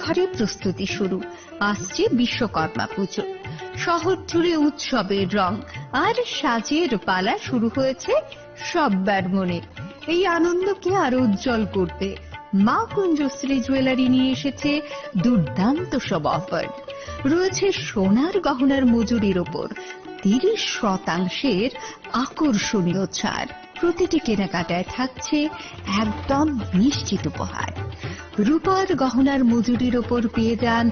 ঘরে প্রস্তুতি শুরু। আসছে বিশ্বকর্মা পুজো, শহর জুড়ে উৎসবের রং আর সাজের পালা শুরু হয়েছে সব্বার মনে। এই আনন্দকে আরো উজ্জ্বল করতে মা কুঞ্জশ্রী জুয়েলারি নিয়ে এসেছে দুর্দান্ত সব অফার। রয়েছে সোনার গহনার মজুরির ওপর 30% আকর্ষণীয় ছাড়। প্রতিটি কেনাকাটায় থাকছে একদম নিশ্চিত উপহার। রূপার গহনার মজুরির ওপর পেয়ে যান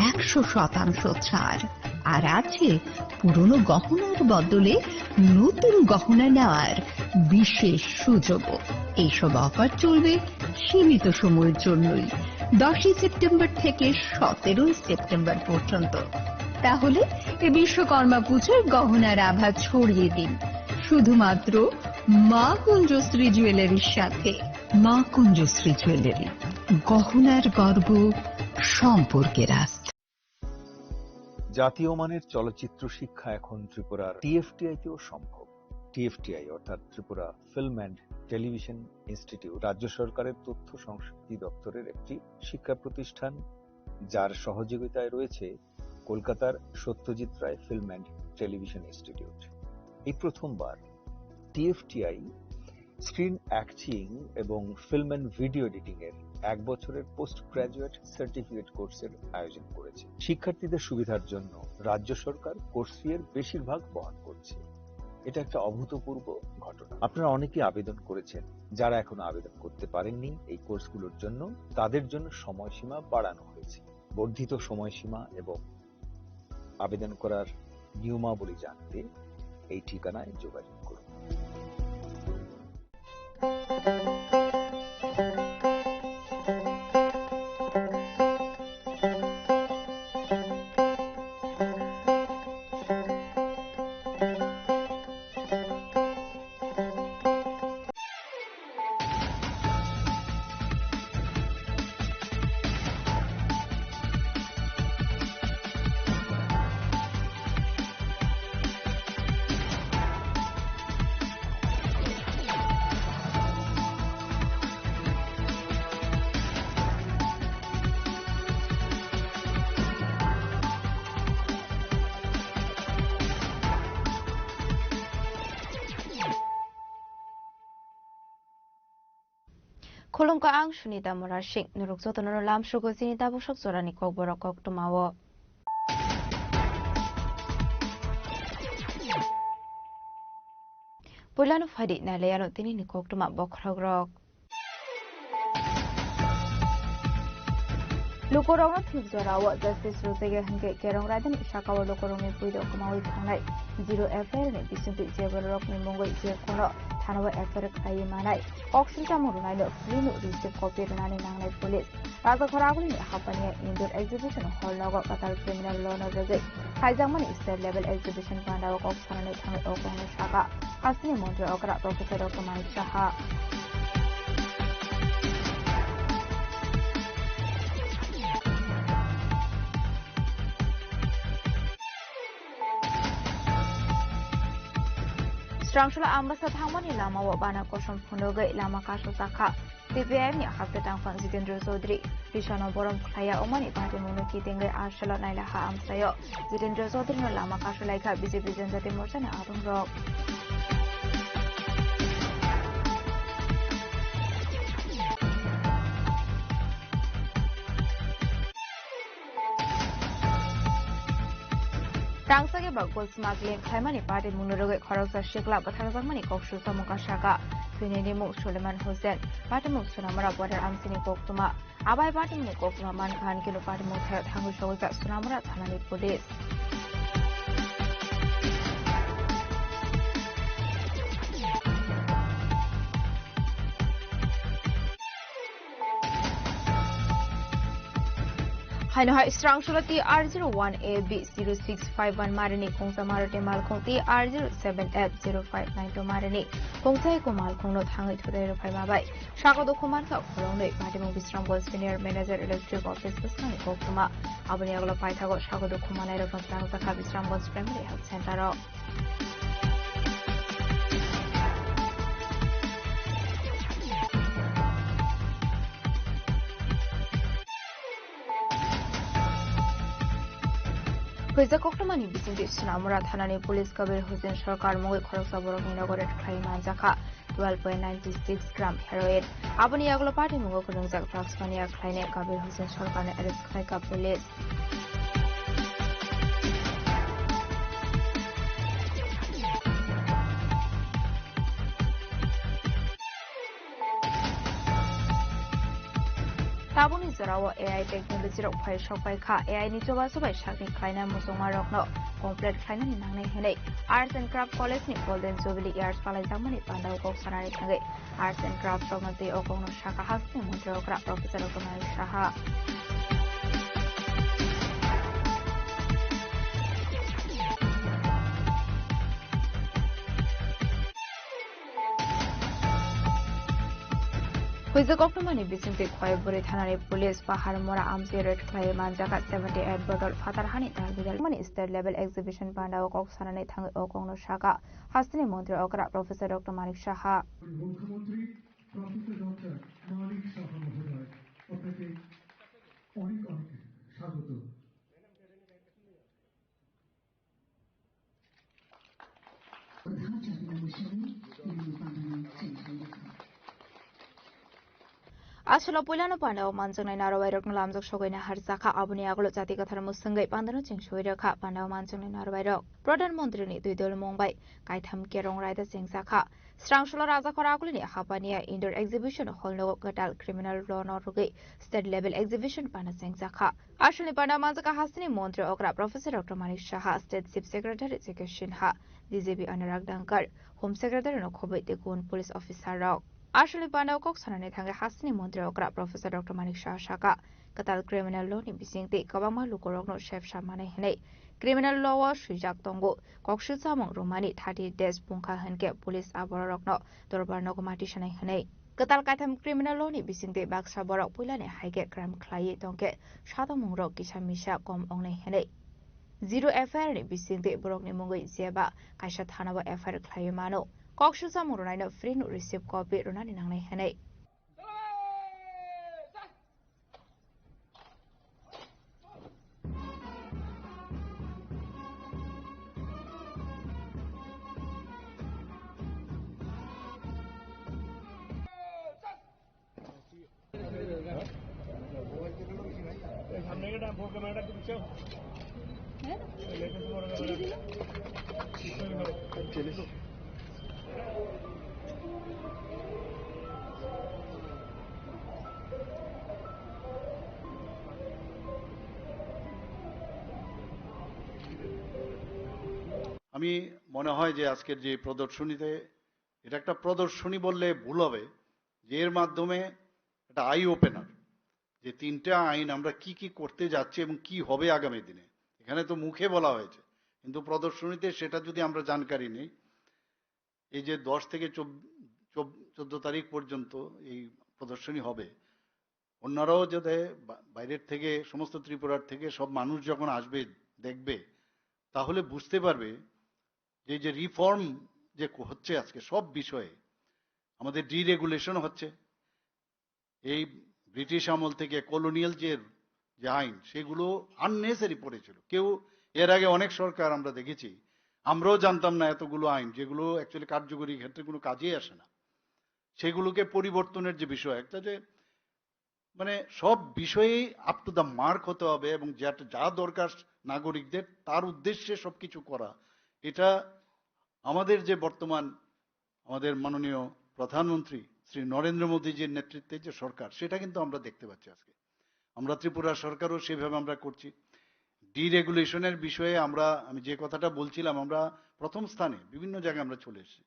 100% ছাড়। আর আছে পুরনো গহনার বদলে নতুন গহনা নেওয়ার বিশেষ সুযোগও। এইসব অফার চলবে সীমিত সময়ের জন্যই, 10 সেপ্টেম্বর থেকে 17 সেপ্টেম্বর পর্যন্ত। তাহলে এই বিশ্বকর্মা পুজোর গহনার আভা ছড়িয়ে দিন শুধুমাত্র মা কুঞ্জশ্রী জুয়েলারির সাথে। মা কুঞ্জশ্রী জুয়েলারি, গহনার গর্ব, সম্পর্কের আস্থা। জাতীয় মানের চলচ্চিত্র শিক্ষা এখন ত্রিপুরার টিএফটিআই-তেও সম্ভব। টিএফটিআই অর্থাৎ Tripura film and television institute রাজ্য সরকারের তথ্য সংস্কৃতি দপ্তরের একটি শিক্ষা প্রতিষ্ঠান, যার সহযোগিতায় রয়েছে কলকাতার Satyajit Ray film and television institute. এই প্রথমবার টিএফটিআই স্ক্রিন অ্যাক্টিং এবং ফিল্ম অ্যান্ড ভিডিও এডিটিং এর 1 বছরের পোস্ট গ্রাজুয়েট সার্টিফিকেট কোর্সের আয়োজন করেছে। শিক্ষার্থীদের সুবিধার জন্য রাজ্য সরকার কোর্স ফি এর বেশিরভাগ বহন করছে। এটা একটা অভূতপূর্ব ঘটনা। আপনারা অনেকেই আবেদন করেছেন। যারা এখনো আবেদন করতে পারেননি এই কোর্সগুলোর জন্য, তাদের জন্য সময়সীমা বাড়ানো হয়েছে। বর্ধিত সময়সীমা এবং আবেদন করার নিয়মাবলী জানতে এই ঠিকানায় যোগাযোগ করুন। Khulungka ang Sunita Murashik nurukso tanuro lam shugo sinita busok sorani kok borokok tumawo. Pulanu fadi na layano tini ni kok tuma bokragrok. Lukorong Tigdorawa Justice Rutege Hanke Kerong Radan Shakawa Lokorong Puido Kumawi Pangai 0 FR ni Bisunti Jebarok ni Mongoi Jekono Tanawa FR Kayimanai Auction Tamurunai Flinu Receive Copy Runani Nangai Police Raza Koraguli Hapania Indoor Exhibition Hall Logo Qatar Criminal Law Nozaze Kaizamani State Level Exhibition Pandawa Oksana Tangai Okong Shaka Asini Montre Okra Professor Okamani Shaha Strangshula Ambasa Thamani Lama Wabana Kosham Fundoga Lama Kasho Saka CPM ni Hafta Tangfan Zitendra Sodri Rishano Borom Klaya Omani Party Munuki Tinga Arshala Nailaha Amsayo Zitendra Sodri no Lama Kasho Laika BJP Janjati Morcha na Arun Rock Rangsage Bagol Smuggling Kaimani Party Munuroge Korosa Shikla Bathangmani Kokshu Samuka Shaka Twinini Muk Suleiman Hussein Party Muk Sunamara Water Amsini Koktuma Abai Party Muk Koktuma Man Khan Kilo Party Muk Hangu Shawika Sunamara Thanani Police Hainoha Strangshula TR01AB0651 Marini Kongsa Marate Malkong TR07F0592 Marini Kongsa Ko Malkong no Thangai Thudai Pai Mabai Shako Dokuman Ka Khulongnoi Patimo Bisrambol Senior Manager Electric Office Sani Koktuma Abani Agla Paithago Shako Dokuman Ero Konstangsa Ka Bisrambol Primary Health Center Huiza Koktomani Bisinti Sunamura Thanani Police Kabir Hussein Sarkar Mugoi Khoroksa Borok Ninagoret Claim Jaka 12.96 gram heroin. Aboni Aglo Party Mugo Kurunzak Praxmania Kleine Kabir Hussein Sarkar arrest Khaika police. Tabuni Zarawa AI technology rok phai shopai kha AI ni choba sobai shakni Kleina Musonga rokno complete Kleina ni nangne hene Arts and Craft College ni Golden Jubilee Years palai jamani pandau kok sanari thangai Arts and Craft roknati okongno shaka hasni mantri okra Professor Okamai Shaha Huiza Koktomani Bisinti Khoiburi Thanari Police Pahar Mora Amsi Red Clay Manjaka 78 Bottle Fatarhani Darbidal Mani State Level Exhibition Pandao Kok Sanane Thang Okongno Shaka Hastini Montri Okra Professor Dr. Manik Shaha মুখ্যমন্ত্রী professor doctor Manik Saha মহোদয় আপনাকে অনেক অনেক স্বাগত Asolo Pulano Pandao Mansung and Narrow Lamzok Shogina Harzaka Abuni Aglo Jati Kathar Musungai Pandano Ching Shuiraka Pandao Mansung and Narrow Prodan Montrini Dudol Mumbai Kaitam Kerong Rida Sing Saka Strangshula Raza Korakulini Hapania Indoor Exhibition Holno Gatal Criminal Law Norway State Level Exhibition Pana Sing Saka Ashuni Panda Manzaka Hasini Montri Okra Professor Dr. Manik Shaha State Chief Secretary Sekeshin Ha DJB Anurag Dankar Home Secretary Nokobe Dekun Police Officer Rock Ashuli Pandao Kok Sanane Thanga Hasni Montri Okra Professor Dr. Manik Shah Shaka Katal Criminal Law ni Bisingti Kabama Lukorokno Chef Shamane Hene Criminal Law wa Shujak Tongo Kokshil Samong Romani 30 days Bunka Henke Police Aborokno Dorbar Nogomati Shane Hene Katal Katam Criminal Law ni Bisingti Baksa Borok Pulane Haige Crime Claye Tonke Shadomong Rok Kishamisha Kom Ongne Hene Zero FR ni Bisingti Borok ni Mungoi Zeba Kaisha Thanawa FR Claye Mano Kokshil Samong Ronai free no receive copy Ronani Nangne Hene আমি মনে হয় যে আজকের যে প্রদর্শনীতে এটা একটা প্রদর্শনী বললে ভুল হবে যে এর মাধ্যমে একটা আই ওপেনার যে তিনটা আইন আমরা কি কি করতে যাচ্ছি এবং কি হবে আগামী দিনে এখানে তো মুখে বলা হয়েছে কিন্তু প্রদর্শনীতে সেটা যদি আমরা জানকারি নেই এই যে 10 থেকে 14 তারিখ পর্যন্ত এই প্রদর্শনী হবে অন্যরাও যদি বাইরের থেকে সমস্ত ত্রিপুরার থেকে সব মানুষ যখন আসবে দেখবে তাহলে বুঝতে পারবে যে রিফর্ম যে হচ্ছে আজকে সব বিষয়ে আমাদের ডিরেগুলেশন হচ্ছে এই ব্রিটিশ আমল থেকে কলোনিয়াল যে আইন সেগুলো আননেসেসারি পড়েছিল কেউ এর আগে অনেক সরকার আমরা দেখেছি আমরাও জানতাম না এতগুলো আইন যেগুলো অ্যাকচুয়ালি কার্যকরী ক্ষেত্রে কোনো কাজেই আসে না সেগুলোকে পরিবর্তনের যে বিষয় একটা যে মানে সব বিষয়েই আপ টু দ্য মার্ক হতে হবে এবং যা দরকার নাগরিকদের তার উদ্দেশ্যে সবকিছু করা এটা আমাদের যে বর্তমান আমাদের মাননীয় প্রধানমন্ত্রী শ্রী নরেন্দ্র মোদীজির নেতৃত্বে যে সরকার সেটা কিন্তু আমরা দেখতে পাচ্ছি আজকে আমরা ত্রিপুরা সরকারও সেভাবে আমরা করছি ডিরেগুলেশনের বিষয়ে আমি যে কথাটা বলছিলাম আমরা প্রথম স্থানে বিভিন্ন জায়গায় আমরা চলে এসেছি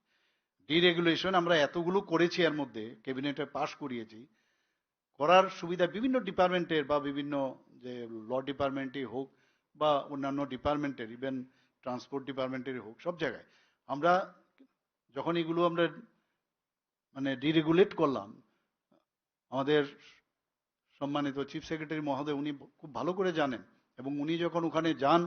ডিরেগুলেশন আমরা এতগুলো করেছি এর মধ্যে ক্যাবিনেটে পাশ করিয়েছি করার সুবিধা বিভিন্ন ডিপার্টমেন্টের বা বিভিন্ন যে ল ডিপার্টমেন্টই হোক বা অন্যান্য ডিপার্টমেন্টের ইভেন ট্রান্সপোর্ট ডিপার্টমেন্টের হোক সব জায়গায় আমরা যখন এগুলো আমরা মানে ডিরেগুলেট করলাম আমাদের সম্মানিত চিফ সেক্রেটারি মহোদয় উনি খুব ভালো করে জানেন এবং উনি যখন ওখানে যান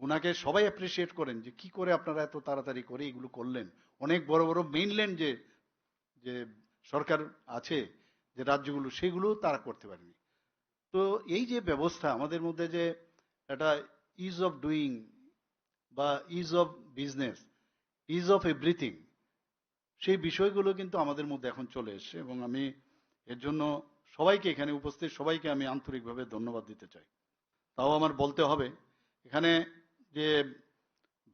ওনাকে সবাই অ্যাপ্রিসিয়েট করেন যে কি করে আপনারা এত তাড়াতাড়ি করে এগুলো করলেন অনেক বড় বড় মেইনল্যান্ড যে সরকার আছে যে রাজ্যগুলো সেগুলো তারা করতে পারেনি তো এই যে ব্যবস্থা আমাদের মধ্যে যে একটা ইজ অফ ডুইং বা is of business, is of everything, সেই বিষয়গুলো কিন্তু আমাদের মধ্যে এখন চলে এসছে এবং আমি এর জন্য সবাইকে, এখানে উপস্থিত সবাইকে আমি আন্তরিকভাবে ধন্যবাদ দিতে চাই। তাও আমার বলতে হবে, এখানে যে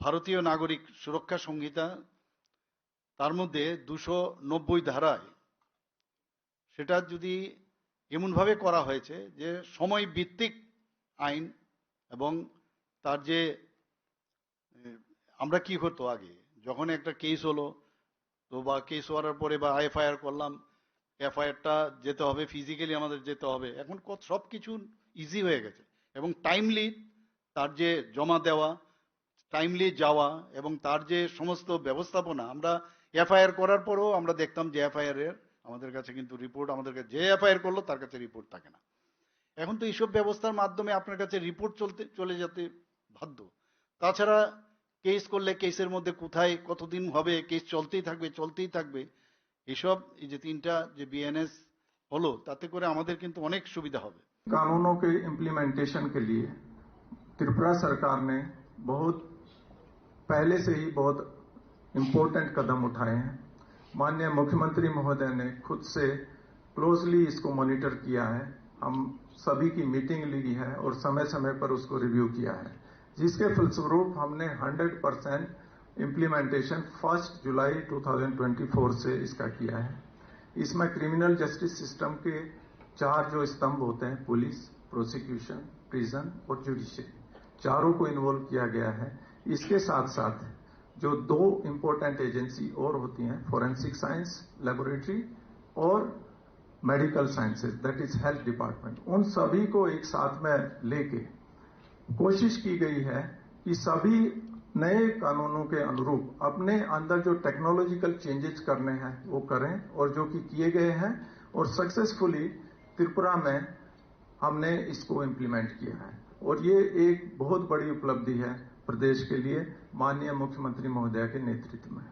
ভারতীয় নাগরিক সুরক্ষা সংহিতা, তার মধ্যে 290 ধারায় সেটা যদি এমনভাবে করা হয়েছে যে সময় ভিত্তিক আইন, এবং তার যে আমরা কি হতো আগে যখন একটা কেস হলো, তো বা কেস হওয়ার পরে বা এফআইআর করলাম, এফআইআরটা যেতে হবে ফিজিক্যালি, আমাদের যেতে হবে, এখন সব কিছু ইজি হয়ে গেছে এবং টাইমলি তার যে জমা দেওয়া, টাইমলি যাওয়া এবং তার যে সমস্ত ব্যবস্থাপনা, আমরা এফআইআর করার পরেও আমরা দেখতাম যে এফআইআর এর আমাদের কাছে কিন্তু রিপোর্ট, আমাদের কাছে যে এফআইআর করলো তার কাছে রিপোর্ট থাকে না। এখন তো এইসব ব্যবস্থার মাধ্যমে আপনার কাছে রিপোর্ট চলে যেতে বাধ্য। তাছাড়া কেস করলে কেসের মধ্যে কোথায় কতদিন হবে, কেস চলতেই থাকবে। এসব এই যে 3টা যে বিএনএস হলো, তাতে করে আমাদের কিন্তু অনেক সুবিধা হবে। कानूनों के इम्प्लीमेंटेशन के लिए त्रिपुरा सरकार ने बहुत पहले से ही बहुत इम्पोर्टेंट कदम उठाए हैं। माननीय मुख्यमंत्री महोदय ने खुद से क्लोजली इसको मॉनिटर किया है, हम सभी की मीटिंग ली है और समय समय पर उसको रिव्यू किया है, जिसके फलस्वरूप हमने 100% इम्प्लीमेंटेशन 1 जुलाई 2024 से इसका किया है। इसमें क्रिमिनल जस्टिस सिस्टम के 4 जो स्तंभ होते हैं, पुलिस, प्रोसिक्यूशन, प्रिजन और जुडिशरी, चारों को इन्वॉल्व किया गया है। इसके साथ साथ जो 2 इंपॉर्टेंट एजेंसी और होती हैं, फोरेंसिक साइंस लेबोरेटरी और medical sciences, that is health department, उन सभी को एक साथ में लेके कोशिश की गई है कि सभी नए कानूनों के अनुरूप अपने अंदर जो टेक्नोलॉजिकल चेंजेस करने हैं वो करें, और जो कि किए गए हैं और सक्सेसफुली त्रिपुरा में हमने इसको इम्प्लीमेंट किया है। और ये एक बहुत बड़ी उपलब्धि है प्रदेश के लिए माननीय मुख्यमंत्री महोदय के नेतृत्व में।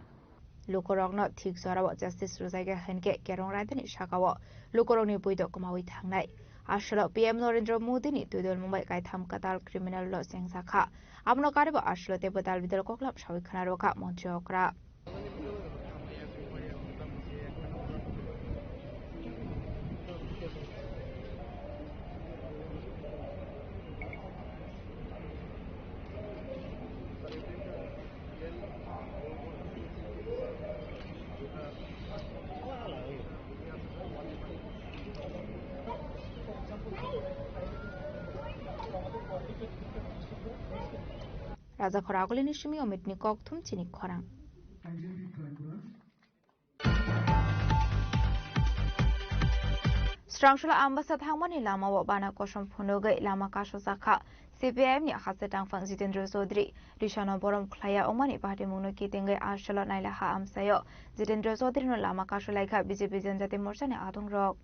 लोकरंगनो थिक जराव जस्टिस रुजाइगे हनके केरं रायदनि शाखाव लोकरंगनि बुइदो कमावै थांनाय आशल पीएम नरेंद्र मोदी नि तुइदल मुंबई कायथाम कताल क्रिमिनल ल सेंसाखा आमनो कारेब आशल ते बदाल बिदल कोकलाम सावै खनारोका मन्त्री अकरा राजा खरागलिनि सिमी अमितनि ककथुम चिनि खरां स्रांसला आम्बासा थांमानि लामाव बाना कसम फुनुगै लामा कासो जाखा सीपीआईएम नि हासे टांफां जितेन्द्र चौधरी रिशानो बरम खलाया अमानि पार्टी मुनो कितेंगै आशला नाइलाहा आमसायो जितेन्द्र चौधरी नो लामा कासो लाइखा बीजेपी जनजाति मोर्चानि आदं रक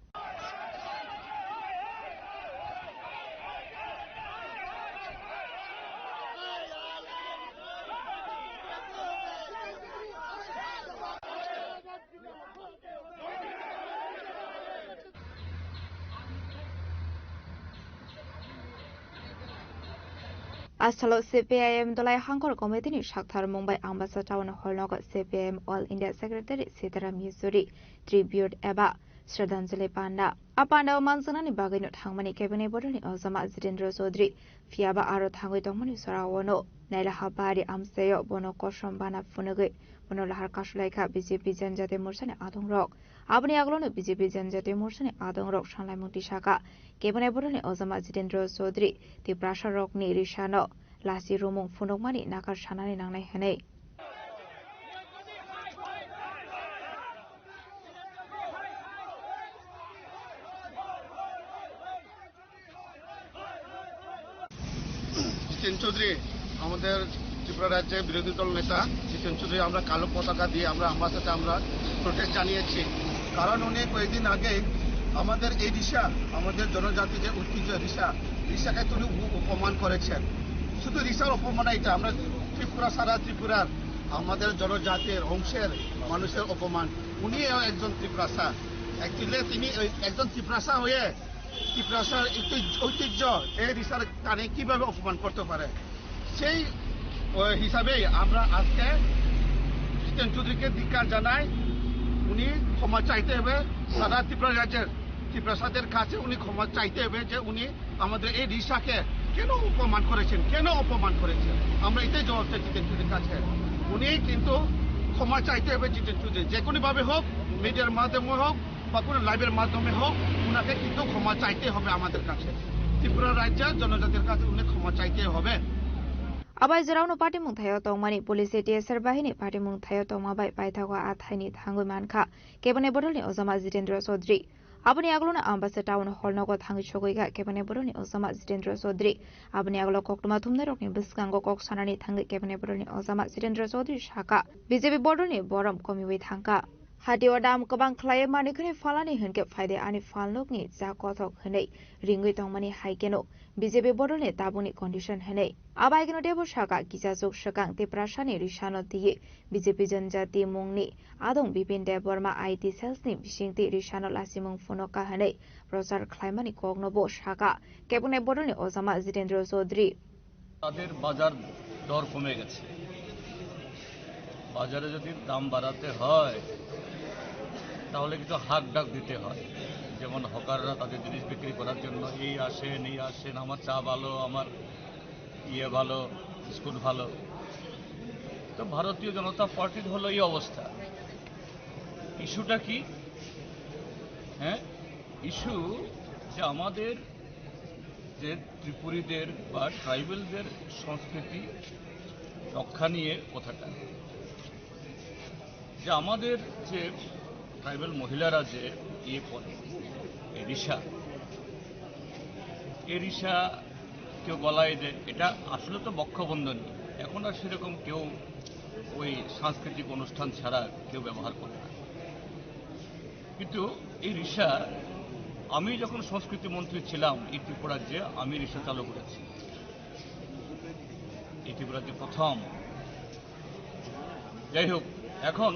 आसलो सीपीआईएम दलाई हांगर कमिटिनि साक्थार मुंबई आम्बासा टाउन हलनग CPIM all India secretary Sitaram Yechury tribute एबा श्रद्धांजलि पान्डा आपान्डा मानसनानि बागैनो थांमानि केबिनेट बदलनि अजमा जितेन्द्र चौधरी फियाबा आरो थांगै दंमनि सरावनो नाइलाहा बारि आमसायो बनो कसम बाना फुनुगै बनो लाहार कासुलाइखा बीजेपी जनजाति मोर्चानि आदं रक आबनि आगलनो बीजेपी जनजाति मोर्चानि आदं रक सांलाय मुक्ति शाखा केबिनेट बदलनि अजमा जितेन्द्र चौधरी तिप्रासा रकनि रिशानो लासि रुमुं फुनुगमानि नाकार सानानि नांनाय हनै জিতেন চৌধুরী আমাদের ত্রিপুরা রাজ্যের বিরোধী দল নেতা জিতেন চৌধুরী আমরা কালো পতাকা দিয়ে আমরা আম্বাসাতে আমরা প্রোটেস্ট জানিয়েছি, কারণ উনি কয়েকদিন আগে আমাদের এই রিসা, আমাদের জনজাতি যে ঐতিহ্য রিসাকে তিনি অপমান করেছেন। শুধু রিসার অপমান এটা আমরা ত্রিপুরা, সারা ত্রিপুরার আমাদের জনজাতির অংশের মানুষের অপমান। উনি একজন ত্রিপুরাসা, অ্যাকচুয়ালি তিনি একজন ত্রিপুরাসা হয়ে ত্রিপুরাসার ঐতিহ্য এই রিসার কানে কিভাবে অপমান করতে পারে। সেই হিসাবেই আমরা আজকে জিতেন চৌধুরীকে ধিক্কার জানাই। উনি ক্ষমা চাইতে হবে সারা ত্রিপুরা রাজ্যের ত্রিপ্রাসাদের কাছে, উনি ক্ষমা চাইতে হবে যে উনি আমাদের এই রিসাকে কেন অপমান করেছেন, আমরা এটাই জবাব চাই জিতেন চৌধুরীর কাছে। উনি কিন্তু ক্ষমা চাইতে হবে জিতেন চৌধুরী, যে কোনো ভাবে হোক, মিডিয়ার মাধ্যমে হোক বা কোনো লাইভের মাধ্যমে হোক, উনাকে কিন্তু ক্ষমা চাইতে হবে আমাদের কাছে। ত্রিপুরা রাজ্যের জনজাতির কাছে উনি ক্ষমা চাইতে হবে। আবাই জেরাউনো পাটিমুং থাইও তংমানি পুলিশ টিএসআর বাহিনী পাটিমুং থাইও তংমাবাই পাইথাগো আথাইনি থাঙ্গুই মানখা কেবনে বদলनि অজামা জিतेन्द्র Chowdhury abani aglona ambasa town hall nogo thangi chogoiga kebane boroni osama Jitendra Chaudhary abani aglo koktuma thumne rokni biskango kok sanani thangi kebane boroni osama Jitendra Chaudhary shaka BJP boroni borom komiwi thangka Hatiwa dam kabang khlai manikni falani henke faide ani falnokni ja kothok henei ringui tongmani haikeno BJP boroni tabuni condition henei abaigeno debo shaka kijasuk shakang te prashani rishano diye BJP janjati mungni adong Bipin Deborma IT cells ni bishingti rishano lasimung fonoka henei প্রচার khlaimani kognobo shaka kebune boroni osama Jitendra Chaudhary তাদের বাজার দর কমে গেছে বাজারে যদি দাম বাড়াতে হয় তাহলে কিছু হাক ডাক দিতে হয় যেমন হকাররা তাদের জিনিস বিক্রি করার জন্য এই আসেন আমার চা ভালো আমার ইয়ে ভালো বিস্কুট ভালো তো ভারতীয় জনতা পার্টির হলো এই অবস্থা ইস্যুটা কি হ্যাঁ ইস্যু যে আমাদের যে ত্রিপুরীদের বা ট্রাইবেলদের সংস্কৃতি রক্ষা নিয়ে কথাটা যে আমাদের যে ট্রাইবেল মহিলারা যে ইয়ে করে রিসা কেউ গলায় দেয় এটা আসলে তো বক্ষবন্ধনী এখন আর সেরকম কেউ ওই সাংস্কৃতিক অনুষ্ঠান ছাড়া কেউ ব্যবহার করে না কিন্তু এই রিসা আমি যখন সংস্কৃতি মন্ত্রী ছিলাম এই ত্রিপুরাজ্যে আমি রিসা চালু করেছি এই ত্রিপুরাজ্যে প্রথম যাই হোক এখন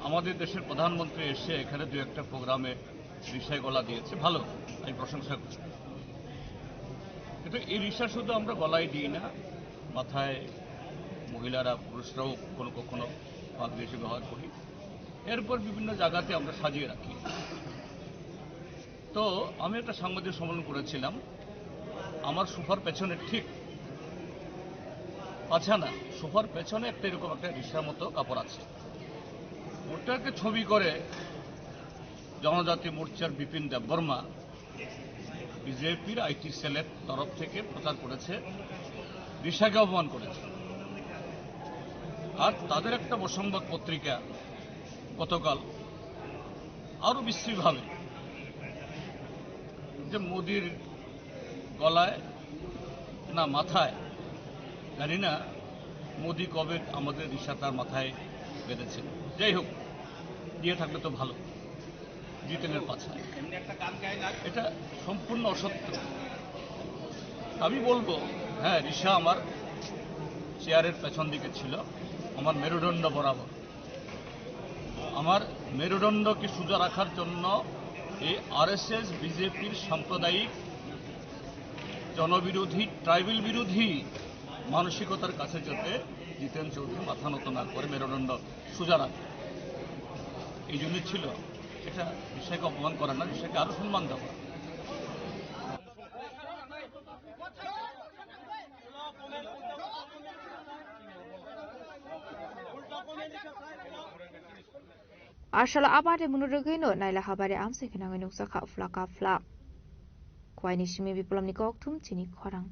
আমাদের দেশের প্রধানমন্ত্রী এসে এখানে দু একটা প্রোগ্রামে রিসায় গলা দিয়েছে ভালো আমি প্রশংসা করি কিন্তু এই রিসা শুধু আমরা গলায় দিই না মাথায় মহিলারা পুরুষরাও কখনো পাগড়ি হিসেবে ব্যবহার করি এরপর বিভিন্ন জায়গাতে আমরা সাজিয়ে রাখি তো আমি একটা সাংবাদিক সম্মেলন করেছিলাম আমার সোফার পেছনে ঠিক আচ্ছা না সোফার পেছনে একটা এরকম একটা রিসার মতো কাপড় আছে ওটাকে ছবি করে জনজাতি মোর্চার বিপিন দেববর্মা বিজেপির আইটি সেলের তরফ থেকে প্রচার করেছে রিসাকে অপমান করেছে আর তাদের একটা সংবাদ পত্রিকা গতকাল আরো বিশ্রীভাবে যে মোদির গলায় না মাথায় জানি না মোদি কবে আমাদের রিসা তার মাথায় বেঁধেছেন যাই হোক দিয়ে থাকলে তো ভালো জিতেনের পাছায় এটা সম্পূর্ণ অসত্য আমি বলবো হ্যাঁ রিসা আমার চেয়ারের পেছন দিকে ছিল আমার মেরুদণ্ড বরাবর আমার মেরুদণ্ডকে সোজা রাখার জন্য এই আরএসএস বিজেপির সাম্প্রদায়িক জনবিরোধী ট্রাইবেল বিরোধী মানসিকতার কাছে যাতে জিতেন চৌধুরী মাথা নত না করে মেরুদণ্ড সোজা রাখে এই জন্য ছিল এটা রিসাকে অপমান করা না রিসাকে আরো সম্মান দেওয়া Arshala abade munurugino naila habare amse kinangai nuksaka flaka fla kwaini shimi biplomni koktum chini khorang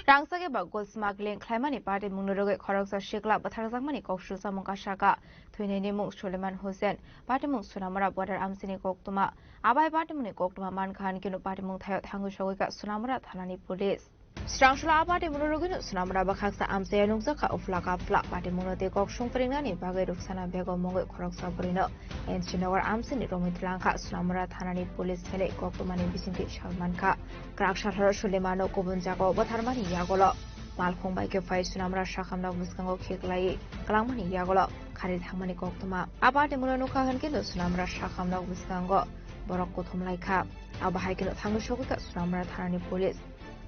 Rangsage ba gold smuggling khlaimani party munurugai khoroksa shikla batharjangmani kokshul samungka shaka thuineni mung Suleiman Hussein party mung Sunamara border amsini koktuma abai party muni koktuma man khan kinu party mung thayo thangu shogoika Sunamara thanani police Strangshula abade munurugino Sunamara bakhaksa amse yanungzaka uflaka fla party munote kokshung pringani bagai ruksana bego mongoi khoroksa burino Enchinagar amsini romitlanka Sunamara thanani police khele koktumani bisingti Salman Kha Krakshar Suleimano Kobunjago batharmani yagolo Malkhong bai ke fai Sunamara shakhamna buskango kheklai kalangmani yagolo khari thangmani koktuma abade munonu khahan kendo Sunamara shakhamna buskango borok kothumlai kha Abahai kino thang shogika Sramara Tharani Police.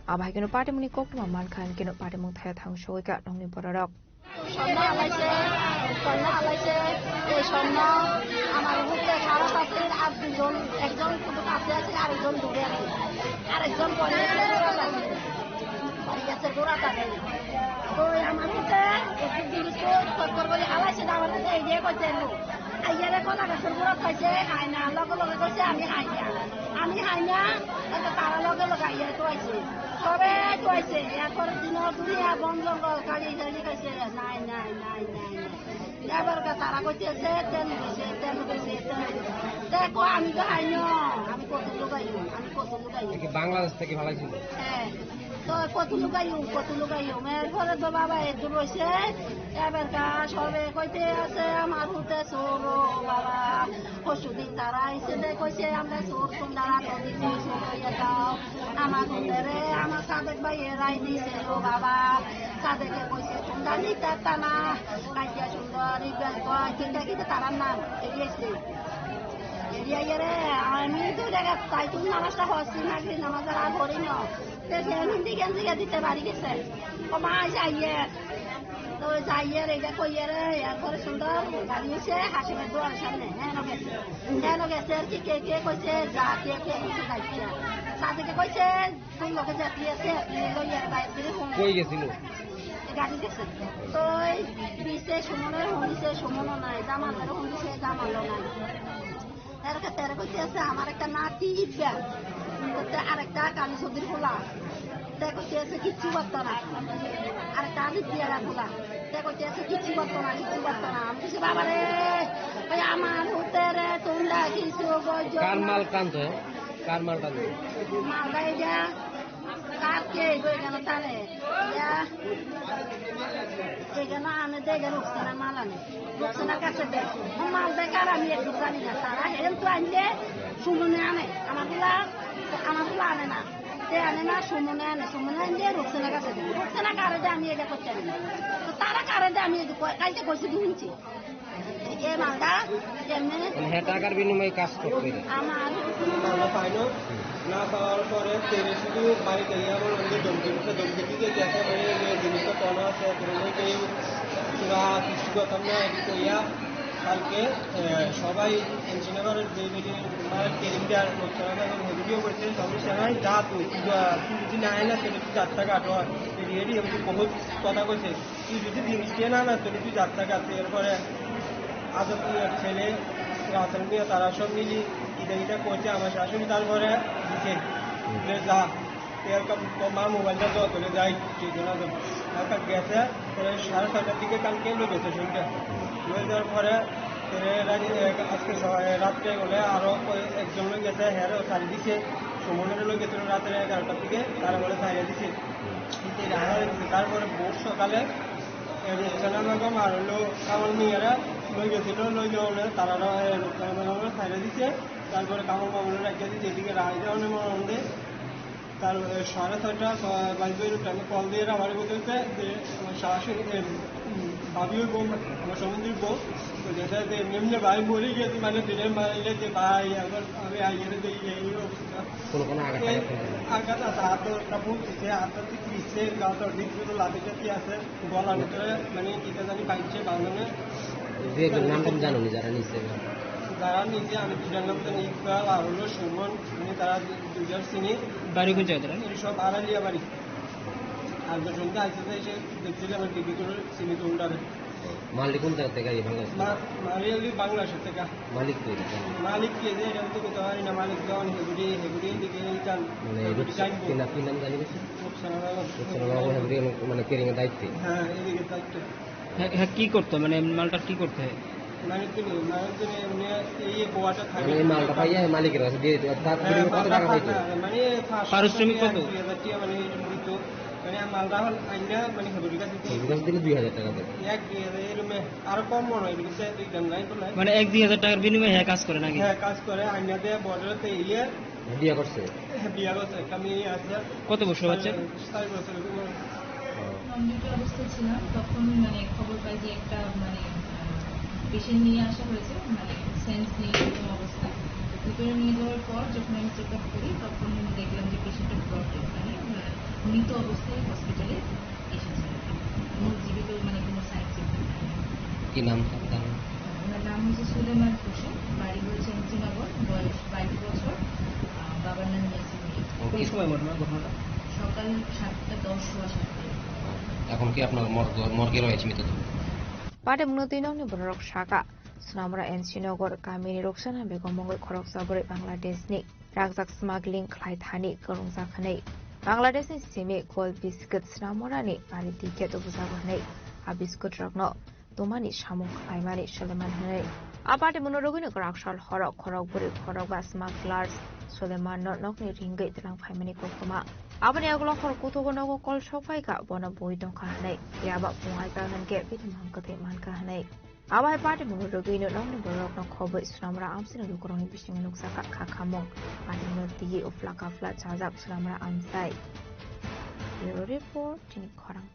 Abahai kino party muni kokma Malkhan kino party mung thaya thang shogika nongni borarok. স্বর্ণ আলাইছে এই স্বর্ণ আমার বুকে খারাপ আছে আর দুজন একজন শুধু কাছে আছে আরেকজন দূরে আছে আরেকজন পরে গেছে দৌড়াটা তো আমার বুকে একটু জিনিস তৎপর করে হালাইছে আমার বুকে এই দিয়ে কইছে আইয়ারে কলা গাছের গোড়া খাইছে খাই না লগে লগে কইছে আমি খাই না তারা লগে লগে আইয়া তো আইছে সবে তো আইছে এরপর দিন দুনিয়া বন জঙ্গল কালি জানি খাইছে নাই এবার তারা কইতেছে তেল গেছে দেখো আমি তো খাই না আমি কত লুকাইও বাংলাদেশ থেকে ভালো ছিল হ্যাঁ তো কত লুকাইও এরপরে তো বাবা একটু রয়েছে এবার সবে কইতে আছে আমার হুতে চোর বাবা পরশুদিন তারা এসে কইছে আমরা চোর তোমরা নদী চোর হয়ে যাও আমার হুতেরে আমার সাদেক ভাই এরাই দিছে ও বাবা সাদেকে কইছে তোমরা নিতে না কাজিয়া সুন্দর কিন্তু তারার নাম এগিয়েছে এরিয়ারে আমি তো দেখা তাই তুমি নামাজটা হচ্ছি নাকি নামাজ আর পড়ি না হিন্দি গেঞ্জি দিতে পারি গেছে ও মা যাইয়ে তো যাইয়ে রেগে কইয়ে রে এরপরে সুন্দর গাড়ি এসে হাসিমের দোয়ার সামনে হেন গেছে আর কি কে কইছে যা কে কইছে যাইছে সাদিকে কইছে তুই লোকে যাতিয়েছে লইয়ার বাইরে কই গেছিল গাড়ি গেছে তো দিছে সুমনের হুঁদিছে সুমনও নাই জামালের হুঁদিছে জামালও নাই তেরে কইতে আছে আমার একটা নাতি ব্যাগ আরেকটা কালী সবজির খোলা তে কইতে আছে কিচ্ছু করতো না আরেকটা আদিত্যিয়ারা খোলা তে কইতে আছে কিচ্ছু করতো না আমি কিছু বাবা রে ওই আমার হতে রে তোমরা কিছু কার মাল কানতো মালটা এই যা কার কে গেল তারে এখানে আনে দেখে রুকসানার মাল আনে রুকসানার কাছে দেয় মাল দেখার আমি একটু জানি না তারা হেরেন তো আনলে সুমনে আনে আমারগুলা আনে না সে আনে না সুমনে আনলে রুকসানার কাছে দেয় রুকসানা কারে দেয় আমি এটা করতে আনি তো তারা কারে দেয় আমি কালকে কইছি শুনছি এই মালটা এমনি টাকার বিনিময়ে কাজ করতে আমার না পাওয়ার পরে শুধু বাড়িতে ধমকি দেখে জিনিসটা করা আছে কিছু কথা না কইয়া কালকে সবাই ইঞ্জিনিয়ারের যে কেরিংটার ভিডিও করছে সবাই সেখানে যা তুই যদি না হয় না তাহলে তুই 4 টাকা আটো রেডি এমনি বহুত কথা কইছে তুই যদি জিনিসটা না তাহলে তুই 4 টাকা আছে এরপরে আজব ছেলে রাতের মেয়ে তারা সব মিলি এটা করছে আমার শাশুড়ি তারপরে দিচ্ছে যা মা মোবাইলটা দেওয়া তোলে যাই গেছে 6:30টার দিকে কালকে গেছে শুনতে হয়ে যাওয়ার পরে আজকে রাত্রে বলে আরো একজন লোক গেছে হ্যাঁ সারি দিচ্ছে সুমনের লোক গেছিল রাত্রে 11টার দিকে তারপরে সারিয়ে দিচ্ছে তারপরে ভোর সকালে রূপসানা বেগম আর হলো কামাল মিয়ারা লই গেছিল লই যাওয়া তারা রূপসানা বেগমের সাইডে দিচ্ছে তারপরে কামাল মামুনের রাখিয়ে দিচ্ছে এদিকে রায় যাওয়ার মনে তার 6:30 বাজবে আমি কল দিয়ে আমার বলতে যে আমার শাশুড়ি ভাবিও বউ আমার সমুদ্রের বউ যেটা যে এমনি ভাই মরে গেছে মানে দিনের মারিলে যে ভাই এখন আমি আইয়ে দেখি এই অবস্থা আঘাত আছে হাতটা বুক দিচ্ছে হাতটা দিচ্ছে গাঁটা দিচ্ছে লাঠিটা আছে গলার ভিতরে মানে এটা জানি বাইছে বাংলানে নাম জানো যারা নিচ্ছে আমি দুটার নাম জানি ইকবাল আর হলো সুমন তারা দুজন চিনি বাড়ি কোন জায়গায় সব আড়ালিয়া বাড়ি আর সন্ধ্যা আসতে এসে দেখছি আমার দিদি করে চিনি তোলটারে মালিক কোন জায়গা থেকে বাংলাদেশের থেকে মালিক কে যে এটা তো কোথাও হয় না মালিক যখন হেগুড়ি দিকে মানে কেরিং এর দায়িত্বে হ্যাঁ এদিকে দায়িত্ব হ্যাঁ কি করতো মানে মালটা কি করতে হয় মালটা পাইয়া মালিকের কাছে দিয়ে কত টাকা পাইতো মানে পারিশ্রমিক কত মালটা আইনা মানে হেগুড়ির কাছে দিলে 2000 টাকা দেয় আরো কম মনে হয় মানে 1-2000 টাকার বিনিময়ে হ্যাঁ কাজ করে নাকি হ্যাঁ কাজ করে আইনা দিয়ে বর্ডারতে বিয়ে করছে একটা মেয়ে আছে কত বছর হচ্ছে 4 বছর অবস্থায় ছিলাম তখন মানে খবর পাই যে একটা মানে পেশেন্ট নিয়ে আসা হয়েছে মানে সেন্স নেই অবস্থা ভিতরে নিয়ে যাওয়ার পর যখন আমি চেক আপ করি তখন দেখলাম যে পেশেন্টের প্রবলেম মানে মৃত অবস্থায় হসপিটালে এসেছে, কোনো জীবিত মানে কোনো সাইড সিমটম নাই। কি নাম তার? ওনার নাম হচ্ছে সুলেমান হোসেন, বাড়ি হচ্ছে এমজিনগর, বয়স 22 বছর, বাবার নাম ইয়াসিন মিয়া। কোন সময় ঘটনাটা? সকাল 7:10 সোয়া 7টায়। এখন কি আপনার মর্গে রয়েছে মৃতদেহ? Pada menutino ni berok shaka. Sunamra en Sinogor Kamini Roksana Begomongol Korok Sabore Bangladesh ni Rakzak smuggling Klai Thani Korong Zakhane. Bangladesh ni Simi Kol Biscuit Sunamora ni Pari Tiket Obusagone. A biscuit ragno. Domani Shamuk Klaimani Shaleman Hane. Apart Monorogino Grakshal Horok Korok Buri Korok Bas Smugglers Soleman not Nokni Ringate Lang Family Kokoma. Abani aglo hor kutogono kol shofai ka bona boidon kahne yaba pungai ka hange bidman kate man kahne abai party mu rogino nong borok no khobo islamra amsina dukoroni bishing nuksa ka khamong ani no tigi oflaka fla chajak islamra amsai bureau report tin khorang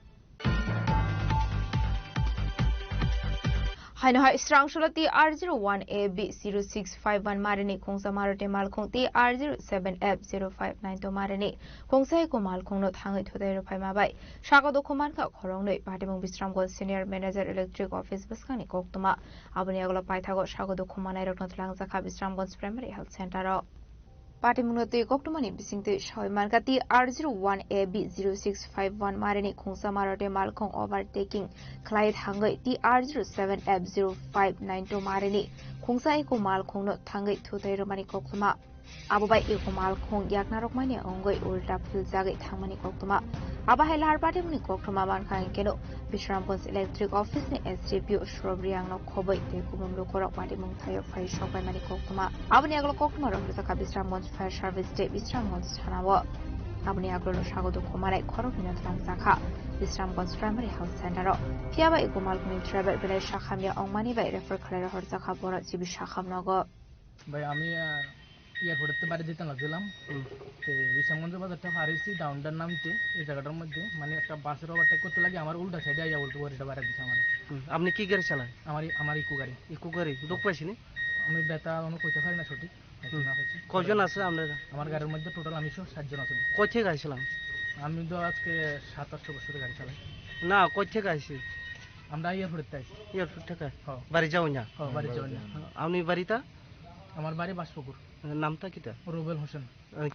Haino ha strong sholati R01AB 0651 marani khongsa marote malkhong ti R07F 059 to marani khongsai ko malkhong no thangai thodai ro phaima bai sago dokhoman ka khorong nei patimong bisram gol senior manager electric office baskani koktoma abani aglo paithago sago dokhomanai rokno tlang jakha bisram gol primary health center ro Patimunoti Koktumani Bisingte Shoymankati R01AB 0651 Marini Khongsa Marote Malkhong overtaking Clyde Hangai TR07F 0592 Marini Khongsa Eko Malkhong no Thangai Thutai Romani Koktuma Abubai Eko Malkhong Yaknarokmani Ongoi Ulta Philjagai Thangmani Koktuma Abahay Lar Patimuni Koktuma Mankhang Keno Bishramgons Electric Office ni SDPO Shrobriang no Khoboi Tekumum Lokorok Patimung Thayo Phai Shokai Mani Koktuma Abani Aglo Koktuma Rohjaka Bishramgons Fire Service Day Bishramgons Thanawo Abani Aglo Shagodo Komarai Khorokina Tlangsakha Bishramgons Primary Health Center Piaba Eko Malkhong Travel Belai Shakhamya Ongmani bai refer khalera Horjaka Bora Jibi Shakham Nogo ভাই আমি এয়ারপোর্টের বাড়ি যেতে লাগছিলাম তো বিশামগঞ্জ বাজারটা ফারেছি ডাউনটার নামতে এই জায়গাটার মধ্যে মানে একটা বাসের ওভারটেক করতে লাগে আমার উল্টা সাইডে আইয়া উল্টো গাড়িটা বাড়া দিচ্ছে আমার আপনি কি গাড়ি চালান? আমার ইকো গাড়ি দুঃখ পাইছিনি? আমি ব্যথা অনু কইতে পারি না সঠিক কজন আছে আপনারা? আমার গাড়ির মধ্যে টোটাল আমি 60 জন আছে। কই থেকে আইছিলাম? আমি তো আজকে 27 বছরের গাড়ি চালাই। না কই থেকে আইছি? আমরা এয়ারপোর্টে আইছি। এয়ারপোর্ট থেকে? হ্যাঁ। বাড়ি যাও না? হ্যাঁ বাড়ি যাও না। আপনি বাড়িটা? আমার বাড়ি বাসপুকুর। নামটা কিটা? রুবেল হোসেন।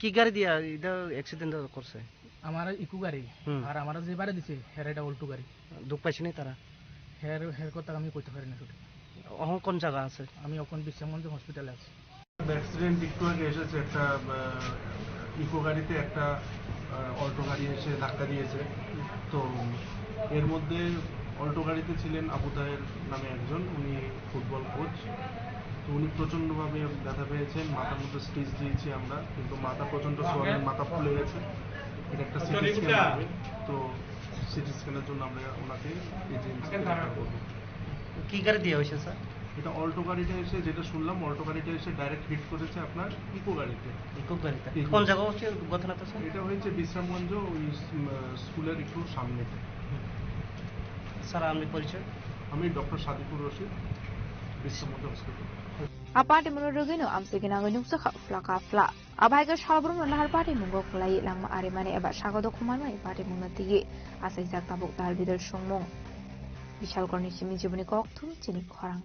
কি গাড়ি দিয়া এটা অ্যাক্সিডেন্ট করছে? আমার ইকো গাড়ি আর আমার যে বাড়ি দিছে হেরেটা উল্টো গাড়ি। দুঃখ পাইছিনি তারা? হের কথা আমি কইতে পারি না সঠিক। এখন কোন জায়গা আছে? আমি এখন বিশ্বমঞ্জ হসপিটালে আছি। অ্যাক্সিডেন্ট একটু আগে এসেছে একটা ইকো গাড়িতে একটা অল্টো গাড়ি এসে ধাক্কা দিয়েছে। তো এর মধ্যে অল্টো গাড়িতে ছিলেন আবু তাহের নামে একজন, উনি ফুটবল কোচ। তো উনি প্রচণ্ডভাবে ব্যথা পেয়েছেন, মাথার মধ্যে স্টিচ দিয়েছি আমরা, কিন্তু মাথা প্রচণ্ড সোয়ালেন, মাথা ফুলে গেছে। এটা একটা সিটি স্ক্যান হবে, তো সিটি স্ক্যানের জন্য আমরা ওনাকে এজেন্সিকে রেফার করবো। কি গাড়ি দিয়ে হয়েছে স্যার? এটা অল্টো গাড়িটা এসে, যেটা শুনলাম অল্টো গাড়িটা এসে ডাইরেক্ট হিট করেছে আপনার ইকো গাড়িতে। ইকো গাড়িতে কোন জায়গা হচ্ছে ঘটনাটা স্যার? এটা হয়েছে বিশ্রামগঞ্জ ওই স্কুলের একটু সামনেতে। স্যার আপনি পরিচয়? আমি doctor Sadiqur Rashid, Bishramganj hospital. Aparte menurugino amsigina ngunuksa flaka fla abaiga shalbrum lahar party mungo kulai langma arimani eba sagodo kumanai party mungatigi asai jak tabuk dal bidal sungmung bishal korni simi jibuni kokthum chini khorang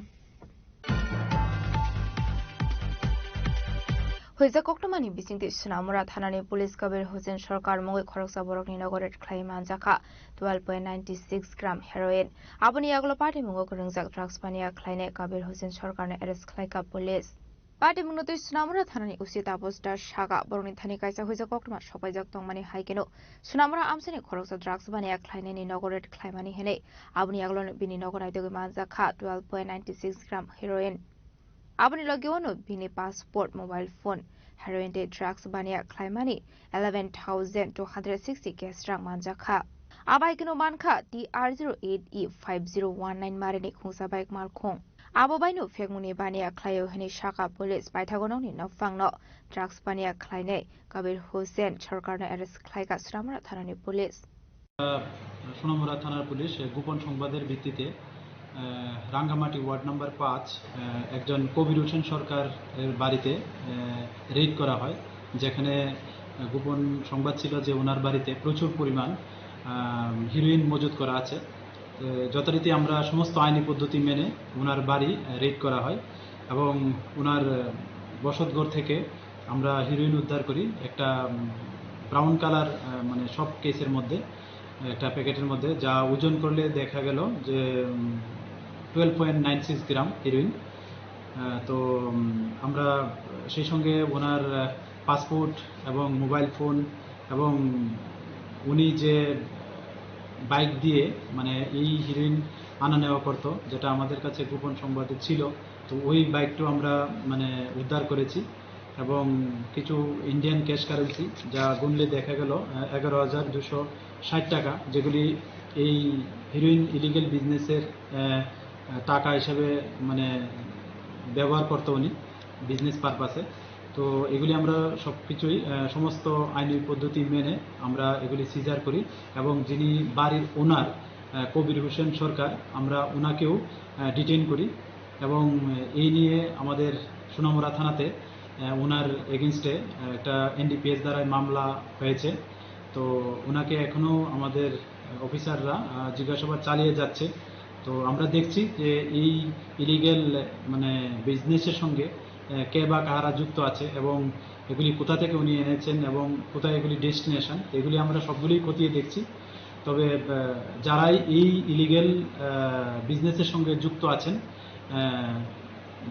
Hoiza koktomani bisingti Sunamura Thanani Police Kabir Hussein Sarkar Mongoi Khoroksa Borokni Nagoret Klaiman Jaka 12.96 gram heroin Abuni Aglo Party Mongo Kurungjak Drugs Pania Klaine Kabir Hussein Sarkar ne arrest Klaika Police Party Munoti Sunamura Thanani Usita Poster Shaka Boroni Thani Kaisa Hoiza Koktoma Shopai Jak Tongmani Haikeno Sunamura Amsani Khoroksa Drugs Pania Klaine ni Nagoret Klaimani Hene Abuni Aglo Bini Nagorai Dogi Manjaka 12.96 gram heroin Abani Logiono Bini passport mobile phone heroin de drugs bania Klaimani 11,260 gas drug manjaka Abai kino manka TR08E5019 marini khungsa bike malkhong Abo baino fekmuni bania Klayo hini shaka police baithagono ni nafangno drugs bania Klaine Kabir Hussein Sarkarna arrest Klaika Sunamura Thanani police Sonamura থানার police গোপন সংবাদের ভিত্তিতে Rangamati ward number 5 একজন কবির হোসেন সরকার বাড়িতে red করা হয়, যেখানে গোপন সংবাদ ছিল যে ওনার বাড়িতে প্রচুর পরিমাণ হিরোইন মজুত করা আছে। যথারীতি আমরা সমস্ত আইনি পদ্ধতি মেনে ওনার বাড়ি রেড করা হয় এবং ওনার বসতঘর থেকে আমরা হিরোইন উদ্ধার করি একটা ব্রাউন কালার মানে সব কেসের মধ্যে একটা প্যাকেটের মধ্যে, যা ওজন করলে দেখা গেল যে 12.96 গ্রাম হিরোইন। তো আমরা সেই সঙ্গে ওনার পাসপোর্ট এবং মোবাইল ফোন এবং উনি যে বাইক দিয়ে মানে এই হিরোইন আনা নেওয়া করতো, যেটা আমাদের কাছে গোপন সংবাদে ছিল, তো ওই বাইকটাও আমরা মানে উদ্ধার করেছি এবং কিছু ইন্ডিয়ান ক্যাশ কারেন্সি যা গুনলে দেখা গেল 11,260 টাকা, যেগুলি এই হিরোইন ইলিগেল বিজনেসের টাকা হিসেবে মানে ব্যবহার করতো উনি বিজনেস পারপাসে। তো এগুলি আমরা সব কিছুই সমস্ত আইনি পদ্ধতি মেনে আমরা এগুলি সিজার করি এবং যিনি বাড়ির ওনার কবির হোসেন সরকার, আমরা ওনাকেও ডিটেইন করি এবং এই নিয়ে আমাদের সোনামুড়া থানাতে ওনার এগেনস্টে একটা NDPS দ্বারা মামলা হয়েছে। তো ওনাকে এখনও আমাদের অফিসাররা জিজ্ঞাসাবাদ চালিয়ে যাচ্ছে। তো আমরা দেখছি যে এই ইলিগেল মানে বিজনেসের সঙ্গে কে বা কারা যুক্ত আছে এবং এগুলি কোথা থেকে উনি এনেছেন এবং কোথায় এগুলি ডেস্টিনেশন, এগুলি আমরা সবগুলোই খতিয়ে দেখছি। তবে যারাই এই ইলিগেল বিজনেসের সঙ্গে যুক্ত আছেন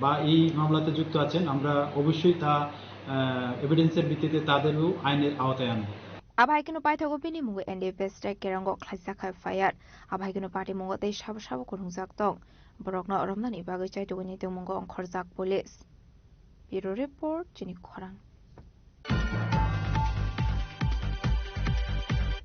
বা এই মামলাতে যুক্ত আছেন, আমরা অবশ্যই তা এভিডেন্সের ভিত্তিতে তাদেরও আইনের আওতায় আনব। Abhaikino paithago bini mungo NDPS tek kerango khlaisakhai fire abhaikino party mungo tei sabo kurungjak tong borokno oromnani bagai chai tuguni te mungo ongkhorjak police. Bureau report chini khorang.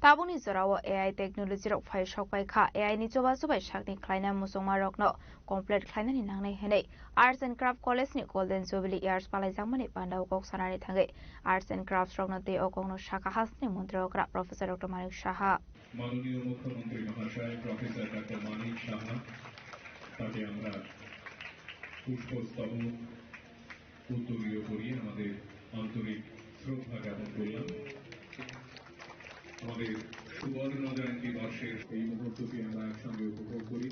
Tabuni zorao AI technology rok phai sokpai kha AI ni choba chobai sakni khlaina musongma rokno complete khlaina ni nangnai henei Arts and Craft College ni Golden Jubilee Years palai jangmani pandau kok sanani thangai Arts and Crafts rokno te okongno shaka hasni mantri okra Professor Dr. Manik Saha মাননীয় মুখ্যমন্ত্রী মহাশয় professor doctor Manik Saha তাকে আমরা পুষ্পস্তবক উত্তরীয় করি আমাদের আন্তরিক শ্রদ্ধা জ্ঞাপন করলাম। আমাদের সুবর্ণ জয়ন্তী বর্ষের এই মুহূর্তটি আমরা একসঙ্গে উপভোগ করি।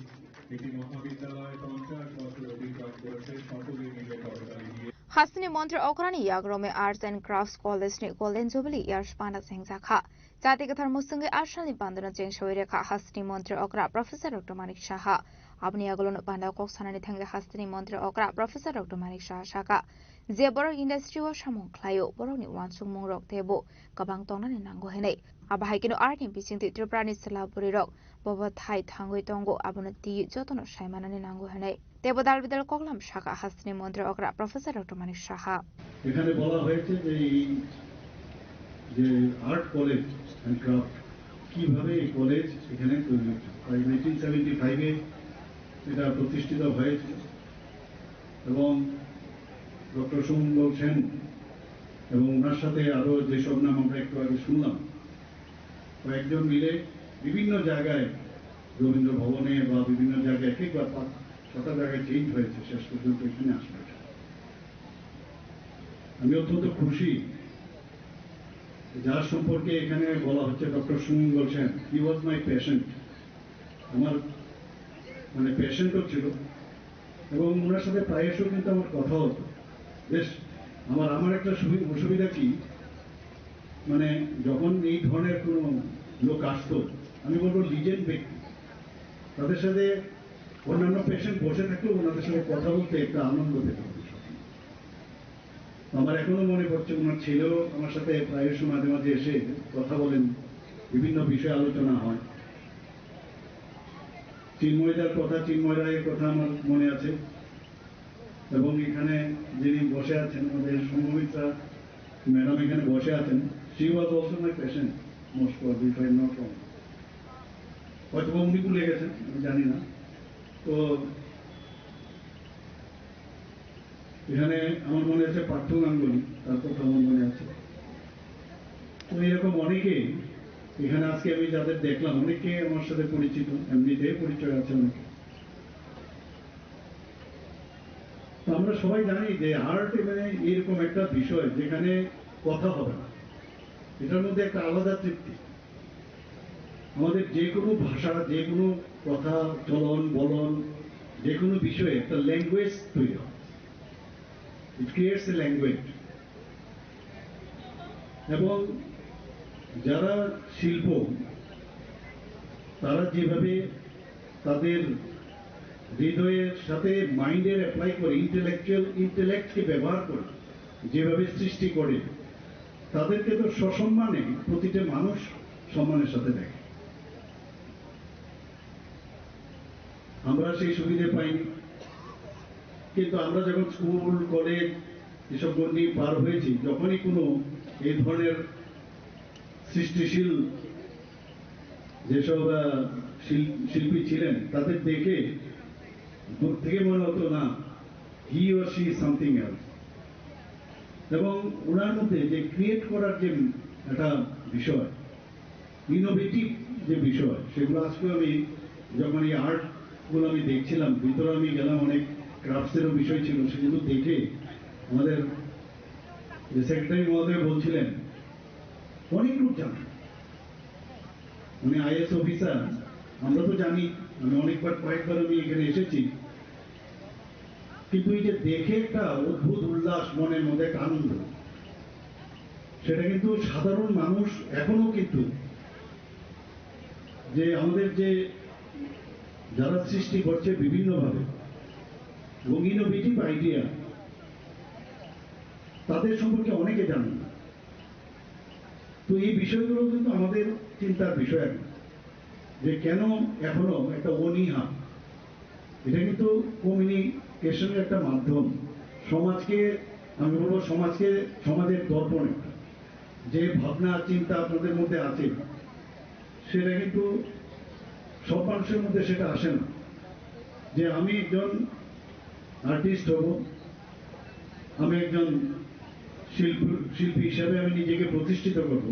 এটি মহাবিদ্যালয় 50 বছর অতিক্রম করেছে, সকলে মিলে করতালি দিয়ে Hasni Montri Okrani Yagrome Arts and Crafts College ni Golden Jubilee Years Panda Sengjakha Jati Kathar Musungi Arshani Bandana Jeng Shoireka Hasni Montri Okra Professor Dr. Manik Saha Abni Agolon Panda Kok Sanani Thangli Hasni Montri Okra Professor Dr. Manik Saha Shaka Je Borok Industry o Samong Klayo Borok ni Wansung Mongrok Tebo Kabang Tonani Nango Henei Abhaikino Arni Bisingti Triprani Salaburi Rok Bobo Thai Thangoi Tongo Abonati Jotono Shaimanani Nango Henei Tebo Dalbidal Koklam Shaka Hasni Montri Okra Professor Dr. Manik Saha এখানে বলা হয়েছে যে যে art college and craft কিভাবে এই college এখানে তৈরি হয়েছে। 1975 এ এটা প্রতিষ্ঠিত হয়েছে এবং ডক্টর সুমঙ্গল সেন এবং ওনার সাথে আরো যেসব নাম আমরা একটু আগে শুনলাম, কয়েকজন মিলে বিভিন্ন জায়গায় রবীন্দ্র ভবনে বা বিভিন্ন জায়গায় ঠিক বা 6টা জায়গায় চেঞ্জ হয়েছে, শেষ পর্যন্ত এখানে আসবে। আমি অত্যন্ত খুশি যার সম্পর্কে এখানে বলা হচ্ছে ডক্টর সুমঙ্গল সেন। হি ওয়াজ মাই পেশেন্ট, আমার মানে পেশেন্টও ছিল এবং ওনার সাথে প্রায়শই কিন্তু আমার কথা হতো। বেশ আমার একটা অসুবিধা কি, মানে যখন এই ধরনের কোনো লোক আসতো, আমি বলবো লিজেন্ড ব্যক্তি, তাদের সাথে অন্যান্য পেশেন্ট বসে থাকলেও ওনাদের সাথে কথা বলতে একটা আনন্দ পেত। আমার এখনো মনে পড়ছে ওনার ছেলেও আমার সাথে প্রায়শই মাঝে মাঝে এসে কথা বলেন, বিভিন্ন বিষয়ে আলোচনা হয়। চিন্ময়দার কথা, চিন্ময় রায়ের কথা আমার মনে আছে এবং এখানে যিনি বসে আছেন আমাদের সংঘমিত্রা ম্যাডাম এখানে বসে আছেন, she was also my patient most probably, if I am not wrong. হয়তো উনি ভুলে গেছেন, আমি জানি না। তো এখানে আমার মনে আছে পার্থ গাঙ্গুলি, তার কথা আমার মনে আছে। তো এরকম অনেকে এখানে আজকে আমি যাদের দেখলাম, অনেকে আমার সাথে পরিচিত, এমনিতে পরিচয় আছে অনেকে। আমরা সবাই জানি যে আর্ট মানে এরকম একটা বিষয় যেখানে কথা হবে না, এটার মধ্যে একটা আলাদা তৃপ্তি। আমাদের যে কোনো ভাষা, যে কোনো কথা চলন বলন, যে কোনো বিষয়ে একটা ল্যাঙ্গুয়েজ তৈরি হয়। It creates A language. এবং যারা শিল্প, তারা যেভাবে তাদের হৃদয়ের সাথে মাইন্ডের অ্যাপ্লাই করে, ইন্টেলেক্টকে ব্যবহার করে যেভাবে সৃষ্টি করে, তাদেরকে তো সসম্মানে প্রতিটা মানুষ সম্মানের সাথে দেখে। আমরা সেই সুবিধে পাইনি, কিন্তু আমরা যখন স্কুল কলেজ এসব গণ্ডি পার হয়েছি, যখনই কোনো এই ধরনের সৃষ্টিশীল যেসব শিল্পী ছিলেন, তাদের দেখে দূর থেকে মনে হতো না he or she something else. এবং ওনার মধ্যে যে ক্রিয়েট করার যে একটা বিষয়, ইনোভেটিভ যে বিষয়, সেগুলো আজকে আমি যখন এই আর্টগুলো আমি দেখছিলাম, ভিতরে আমি গেলাম, অনেক ক্রাফটসেরও বিষয় ছিল, সেগুলো দেখে আমাদের যে সেক্রেটারি মহোদয় বলছিলেন অনেক লোক জানেন, উনি আইএস অফিসার, আমরা তো জানি, আমি অনেকবার কয়েকবার আমি এখানে এসেছি, কিন্তু এই যে দেখে একটা অদ্ভুত উল্লাস, মনের মধ্যে একটা আনন্দ, সেটা কিন্তু সাধারণ মানুষ এখনো কিন্তু যে আমাদের যে যারা সৃষ্টি করছে বিভিন্নভাবে এবং ইনোভেটিভ আইডিয়া, তাদের সম্পর্কে অনেকে জানেন না। তো এই বিষয়গুলো কিন্তু আমাদের চিন্তার বিষয় এখন, যে কেন এখনো একটা অনীহা। এটা কিন্তু কমিউনিকেশনের একটা মাধ্যম। সমাজকে, আমি বলবো সমাজের দর্পণ একটা যে ভাবনা চিন্তা আপনাদের মধ্যে আছে, সেটা কিন্তু সব মানুষের মধ্যে সেটা আসে না, যে আমি একজন আর্টিস্ট হব, আমি একজন শিল্পী হিসাবে আমি নিজেকে প্রতিষ্ঠিত করব,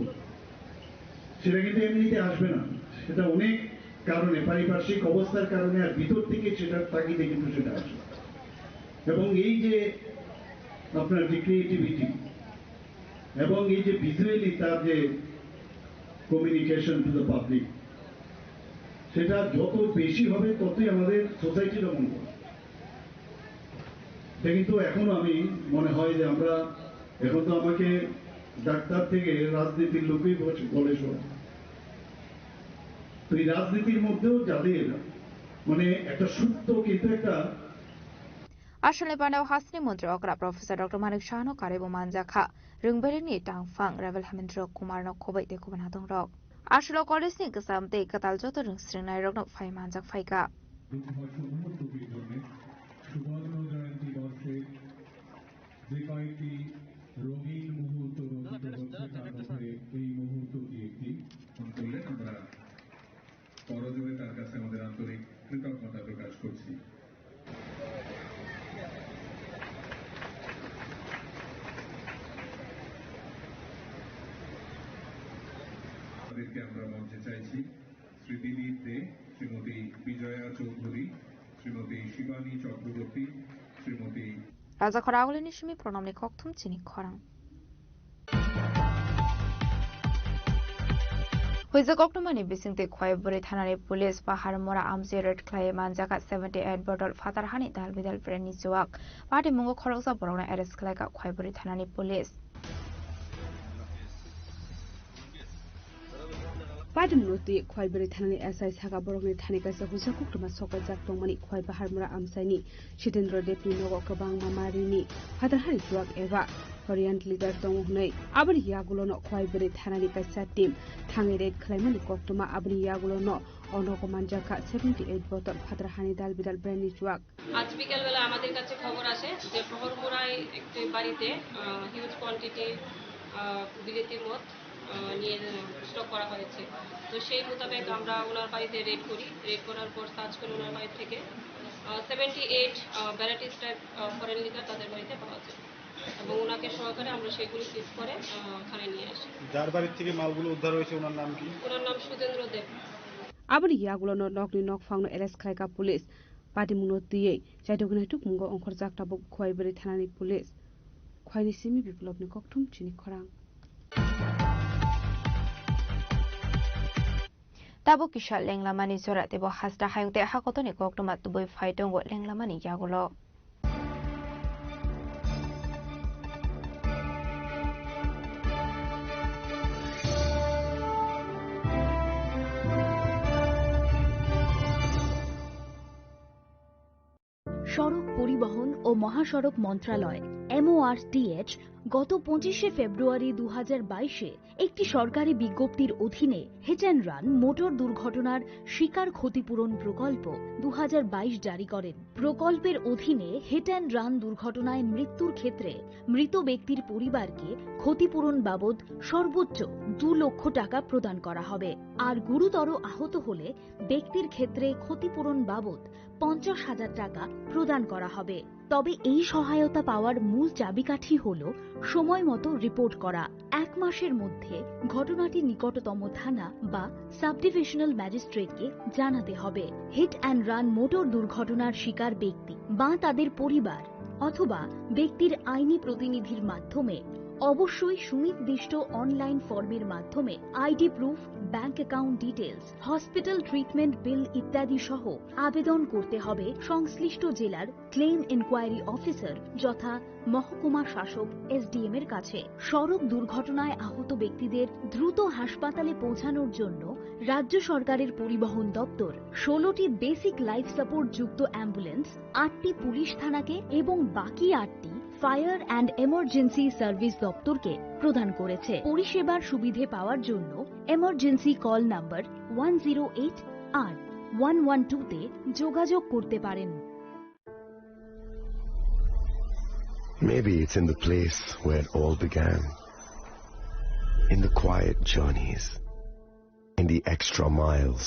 সেটা কিন্তু এমনিতে আসবে না। সেটা অনেক কারণে, পারিপার্শ্বিক অবস্থার কারণে আর ভিতর থেকে সেটার তাগিদে কিন্তু সেটা আসে। এবং এই যে আপনার যে ক্রিয়েটিভিটি এবং এই যে ভিজুয়ালি তার যে কমিউনিকেশন টু দ্য পাবলিক, সেটা যত বেশি হবে ততই আমাদের সোসাইটির মঙ্গল। এটা কিন্তু এখনো আমি মনে হয় যে আমরা এখন তো আমাকে ডাক্তার থেকে রাজনীতির লোকই বলে শোনা, তো এই রাজনীতির মধ্যেও যাদের মানে একটা সুপ্ত কিন্তু একটা আসলে পান্ডাও হাসনি মন্ত্রী অকরা প্রফেসর ডক্টর মানিক শাহনো কারেবো মানজাখা রংবেরিনি টাংফাং রেভেল হেমেন্দ্র কুমার নকবাই দেখুবেন হাতং রক আসলে কলেজনি গসামতে কাতাল যত রংস্রিংনাই রকনো ফাই মানজাক ফাইকা সুবর্ণ জয়ন্তী বর্ষে যে কয়েকটি রঙিন মুহূর্ত রচিত হচ্ছে, তার মধ্যে এই মুহূর্তটি একটি। করলে আমরা করজোড়ে তার কাছে আমাদের আন্তরিক কৃতজ্ঞতা প্রকাশ করছি। তাদেরকে আমরা মঞ্চে চাইছি শ্রী দিলীপ দে, শ্রীমতী বিজয়া চৌধুরী, শ্রীমতী শিবানী চক্রবর্তী, শ্রীমতী রাজা খরাগুলিনি সিমি প্রণামনি ককথুম চিনি খরাং হইজা কক্টমানি বিসিংতে খয়বরি থানানি পুলিশ পাহাড় মোরা আমজে রেড ক্লাই মানজাকা 78 বটল ফাতারহানি দালবিদাল ফ্রেনি জোয়াক পার্টি মুঙ্গ খরকসা বরংনা এরেস্ট খালাইকা খয়বরি থানানি police Padam Noti, Quiberi Tani SI Saga Boroni Tanika Husa Kukuma Soka Zaktomani, Quiba Harmura Amsani, Shitendro Depi Nogo Kabang Mamarini, Hadahani Juak Eva, Orient Leader Domune, Abri Yagulono, Quiberi Tanani Satim, Tangi Red Clemani Koktuma, Abri Yagulono, Onoko Manjaka, 78 bottle, Patrahani Dalbidal Brandy Juak. আজ বিকেলবেলা আমাদের কাছে খবর আসে যে প্রহরমোড়ায় একটি বাড়িতে huge quantity বিলেতি মদ নিয়ে স্টক করা হয়েছে। তো সেই মোতাবেক আমরা ওনার বাড়িতে রেড করি। রেড করার পর সার্চ করে ওনার বাড়ি থেকে 78 ভ্যারাইটিস টাইপ ফরেন লিকার তাদের বাড়িতে পাওয়া যায় এবং ওনাকে সহকারে আমরা সেগুলো সিজ করে থানায় নিয়ে আসি। যার বাড়ি থেকে মালগুলো উদ্ধার হয়েছে ওনার নাম কি? ওনার নাম Sujendra Deb. Abri Yagulono Nogni Nok Fang Eres Kaika Police. পাটিমুনো তুইयै চাইদগना টুকमुंगो अंखर जाक्टाबो खवाइबरे थानानि पुलिस खवाइनि सिमी बिप्लबनि कक्थुम चिनि खरां Tabo kisha lenglamani zora tebo hasda hayungte hakotoni koktoma tuboi faidongo lenglamani yagulo. সড়ক পরিবহন ও মহাসড়ক মন্ত্রণালয় MORTH গত 25 ফেব্রুয়ারি 2022-এ একটি সরকারি বিজ্ঞপ্তির অধীনে হিট অ্যান্ড রান মোটর দুর্ঘটনার শিকার ক্ষতিপূরণ প্রকল্প 2022 জারি করেন। প্রকল্পের অধীনে হিট অ্যান্ড রান দুর্ঘটনায় মৃত্যুর ক্ষেত্রে মৃত ব্যক্তির পরিবারকে ক্ষতিপূরণ বাবদ সর্বোচ্চ 2 লক্ষ টাকা প্রদান করা হবে, আর গুরুতর আহত হলে ব্যক্তির ক্ষেত্রে ক্ষতিপূরণ বাবদ 50,000 টাকা প্রদান করা হবে। তবে এই সহায়তা পাওয়ার মূল চাবিকাঠি হল সময় মতো রিপোর্ট করা। 1 মাসের মধ্যে ঘটনাটি নিকটতম থানা বা সাব ডিভিশনাল ম্যাজিস্ট্রেটকে জানাতে হবে। হিট অ্যান্ড রান মোটর দুর্ঘটনার শিকার ব্যক্তি বা তাদের পরিবার অথবা ব্যক্তির আইনি প্রতিনিধির মাধ্যমে অবশ্যই সুনির্দিষ্ট অনলাইন ফর্মের মাধ্যমে ID proof, bank account details, hospital treatment bill ইত্যাদি সহ আবেদন করতে হবে সংশ্লিষ্ট জেলার ক্লেম ইনকোয়ারি অফিসার যথা মহকুমা শাসক SDM এর কাছে। সড়ক দুর্ঘটনায় আহত ব্যক্তিদের দ্রুত হাসপাতালে পৌঁছানোর জন্য রাজ্য সরকারের পরিবহন দপ্তর 16টি বেসিক লাইফ সাপোর্ট যুক্ত অ্যাম্বুলেন্স, 8টি পুলিশ থানাকে এবং বাকি 8টি ফায়ার অ্যান্ড এমার্জেন্সি সার্ভিস দপ্তরকে প্রদান করেছে। পরিষেবার সুবিধে পাওয়ার জন্য এমার্জেন্সি কল নাম্বার 108 আর 112 তে যোগাযোগ করতে পারেন। Maybe it's in the place where it all began, in the quiet journeys, in the extra miles,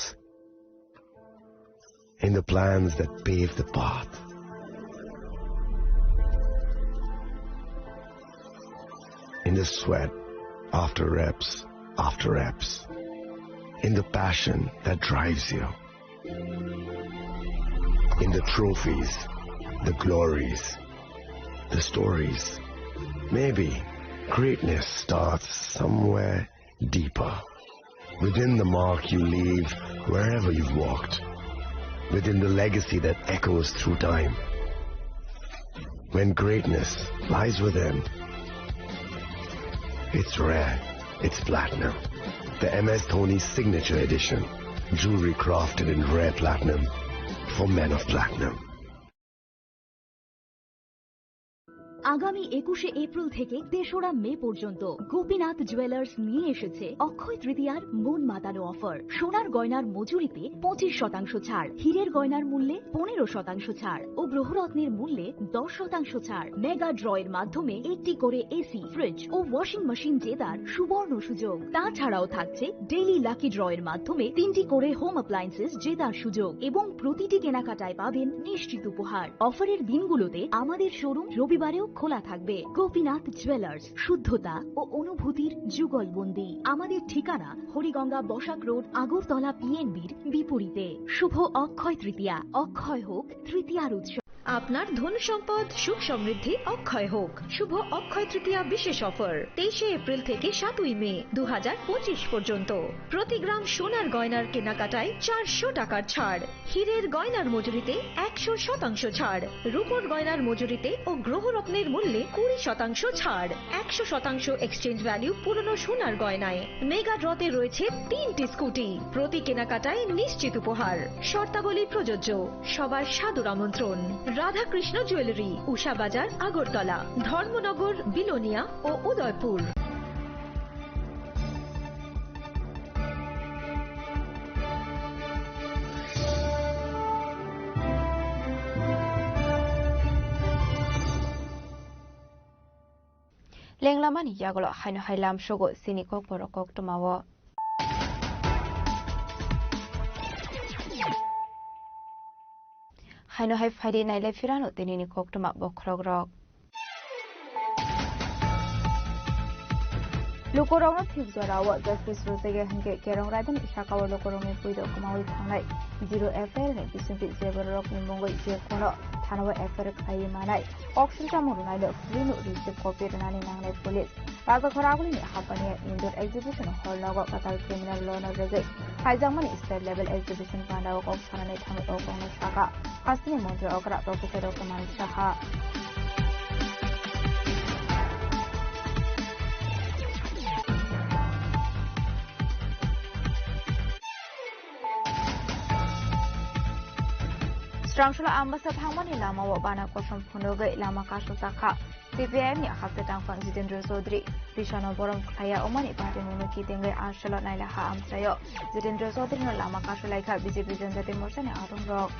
in the plans that pave the path. In the sweat after reps, in the passion that drives you, in the trophies, the glories, the stories. Maybe greatness starts somewhere deeper, within the mark you leave wherever you've walked, within the legacy that echoes through time. When greatness lies within, it's rare, it's platinum. The MS Dhoni Signature Edition. Jewelry crafted in rare platinum for men of platinum. আগামী 21শে April থেকে 3রা মে পর্যন্ত Gopinath jewellers নিয়ে এসেছে অক্ষয় তৃতীয়ার মন মাতানো offer. সোনার গয়নার মজুরিতে 25% ছাড়, হীরের গয়নার মূল্যে 15% ছাড় ও গ্রহরত্নের মূল্যে 10% ছাড়। মেগা ড্রয়ের মাধ্যমে একটি করে এসি, ফ্রিজ ও ওয়াশিং মেশিন জেতার সুবর্ণ সুযোগ। তাছাড়াও থাকছে ডেইলি লাকি ড্রয়ের মাধ্যমে 3টি করে হোম অ্যাপ্লায়েন্সেস জেতার সুযোগ এবং প্রতিটি কেনাকাটায় পাবেন নিশ্চিত উপহার। অফারের দিনগুলোতে আমাদের শোরুম রবিবারেও খোলা থাকবে। গোপীনাথ জুয়েলার্স, শুদ্ধতা ও অনুভূতির যুগলবন্দি। আমাদের ঠিকানা হরিগঙ্গা বসাক রোড, আগরতলা PNBর বিপরীতে। শুভ অক্ষয় তৃতীয়া, অক্ষয় হোক তৃতীয়ার উৎসব। আপনার ধন সম্পদ সুখ সমৃদ্ধি অক্ষয় হোক। শুভ অক্ষয় তৃতীয়া বিশেষ অফার 23শে এপ্রিল থেকে 7ই মে 2025 পর্যন্ত। প্রতি গ্রাম সোনার গয়নার কেনাকাটায় 400 টাকার ছাড়, হীরের গয়নার মজুরিতে 100% ছাড়, রূপোর গয়নার মজুরিতে ও গ্রহরত্নের মূল্যে 20% ছাড়, 100% এক্সচেঞ্জ ভ্যালু পুরনো সোনার গয়নায়। মেগা ড্রতে রয়েছে 3টি স্কুটি, প্রতি কেনাকাটায় নিশ্চিত উপহার। শর্তাবলী প্রযোজ্য। সবার সাদর আমন্ত্রণ। রাধাকৃষ্ণ জুয়েলারি, উষা বাজার, আগরতলা, ধর্মনগর, বিলোনিয়া ও উদয়পুর। লেংলামানি ইয়াগলো হাইনো হাইলাম সগো সিনিকক বরকক টমাও। হাইনো হাই ফাইডি নাইলে ফিরানো তিনিনি কোকটমা বখরগ rock. lukorongno thikjarawa justice rotege hanke kerong raidan shakawa lukorongni puido kumawi thangnai zero affair ne bisunti jeborok ni mongoi je kono thanawa affair khai manai auction jamur nailo free receive copy ranani nangnai police raja khoraguli ni hapani indoor exhibition hall logo patal criminal law na rege haijamani state level exhibition pandawa kok thanani thangai okongno shaka hasni mantri okra professor dr man saha Strangshula ambasa thangmani lama wa bana kosom phunogai lama kasu takha CPM ni hafte tangfang Jitendra Chaudhary Rishana Borom Khaya Omani Party Munuki Tengai Arshalo Naila Ha Amsayo Jitendra Chaudhary no lama kasu laika BJP Janjati Morcha ni Atung Rok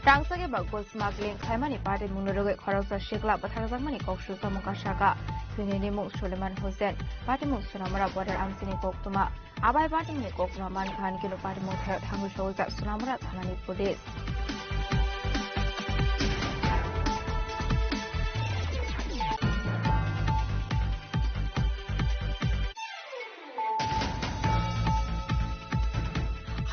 Rangsage bagol smuggling khaimani party munuroge khoroksa shikla batharjangmani kokshu samuka shaka Sunini Muk Suleiman Hussein party muk sunamara border amsini koktuma abai party ni koktuma man khan kilo party muk thangu showza sunamara thanani police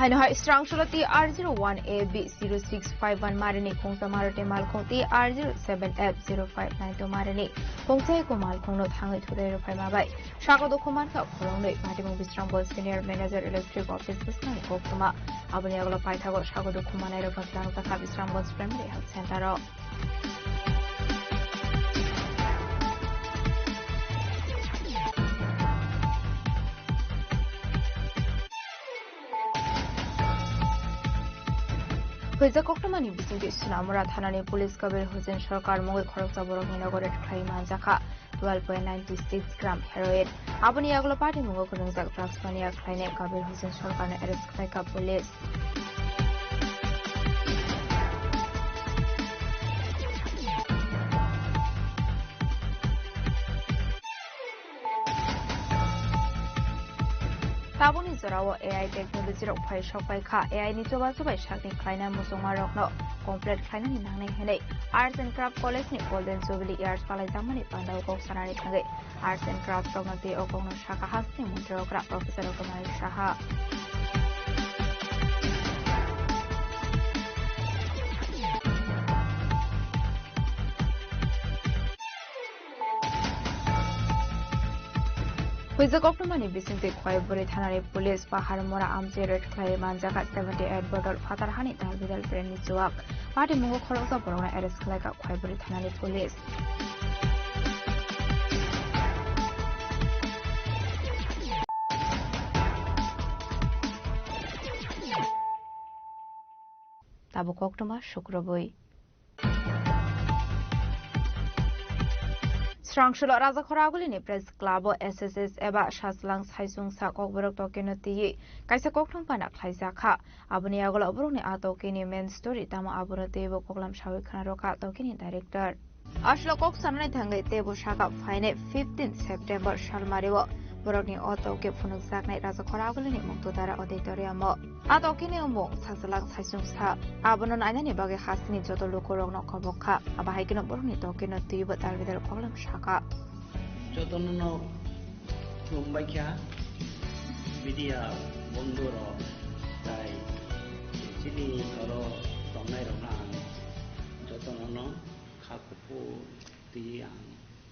Hainoha Strangshula TR01AB0651 Marini Kongsa Marate Malkong TR07F0592 Marini Kongsa Eko Malkong no Thangai Thudai Pai Mabai Shaka Dokuman Ka Khorongdoi Party Mung Bistrambol Senior Manager Electric Office Bismani Koktuma Abani Aglo Paithago Shaka Dokuman Aero Kontrang Taka Bistrambol Primary Health Center Huiza Koktomani Bisungi Sunamura Thanani Police Kabir Hussein Sarkar Mogi Khoroksa Borokni Nagore Khai Manjaka 12.96 gram heroin Abani Aglo Party Mungo Kunungzak Drugs Mania Kleine Kabir Hussein Sarkar ne arrest Khlaika Police Tabuni Zorawa AI technology rok phai shopai kha AI ni choba chobai shakni khlaina musonga rokno complete khlaina ni nangnai henei Arts and Craft College ni Golden Jubilee Years palai jamani pandau kok sanani thangai Arts and Craft rokno te okongno shaka hasni mantri okra Professor Okamai Shaha Huiza Koktomani Bisunti Khoiburi Thanani Police Pahar Mora Amse Red Klai Manjaka 78 bottle Fatarhani Darbidal Preni Chuak Party Mungo Khoroksa Borona arrest Klaika Khoiburi Thanani Police Tabu Koktoma Shukraboi Strangshula Raja Khoraguli ni Press Club SSS eba Shaslang Saisung Sakok Borok Tokeno Ti Kaisa Kokthong Pana Khlaisa Kha Abuni Agol Obroni Atokini main story Tama Abuna Tebo Koklam Shawi Khana Roka Tokini director Ashla Kok Sanai Thangai Tebo Shaka Fine 15 September Shalmariwo Borokni Otoke Phunuk Saknai Raja Khoraguli ni Muktodara Auditorium Atokini Umong Sasalang Saisung Sa Abunon Ainani Bage Hasni Joto Lukorok no Kobokha Abahaikino Boroni Tokeno Tibo Tarvidal Koklam Shaka Jotono Lumbakia Media Bondoro Tai Sini Koro Tongai Ronan Jotono Kakupu Tiang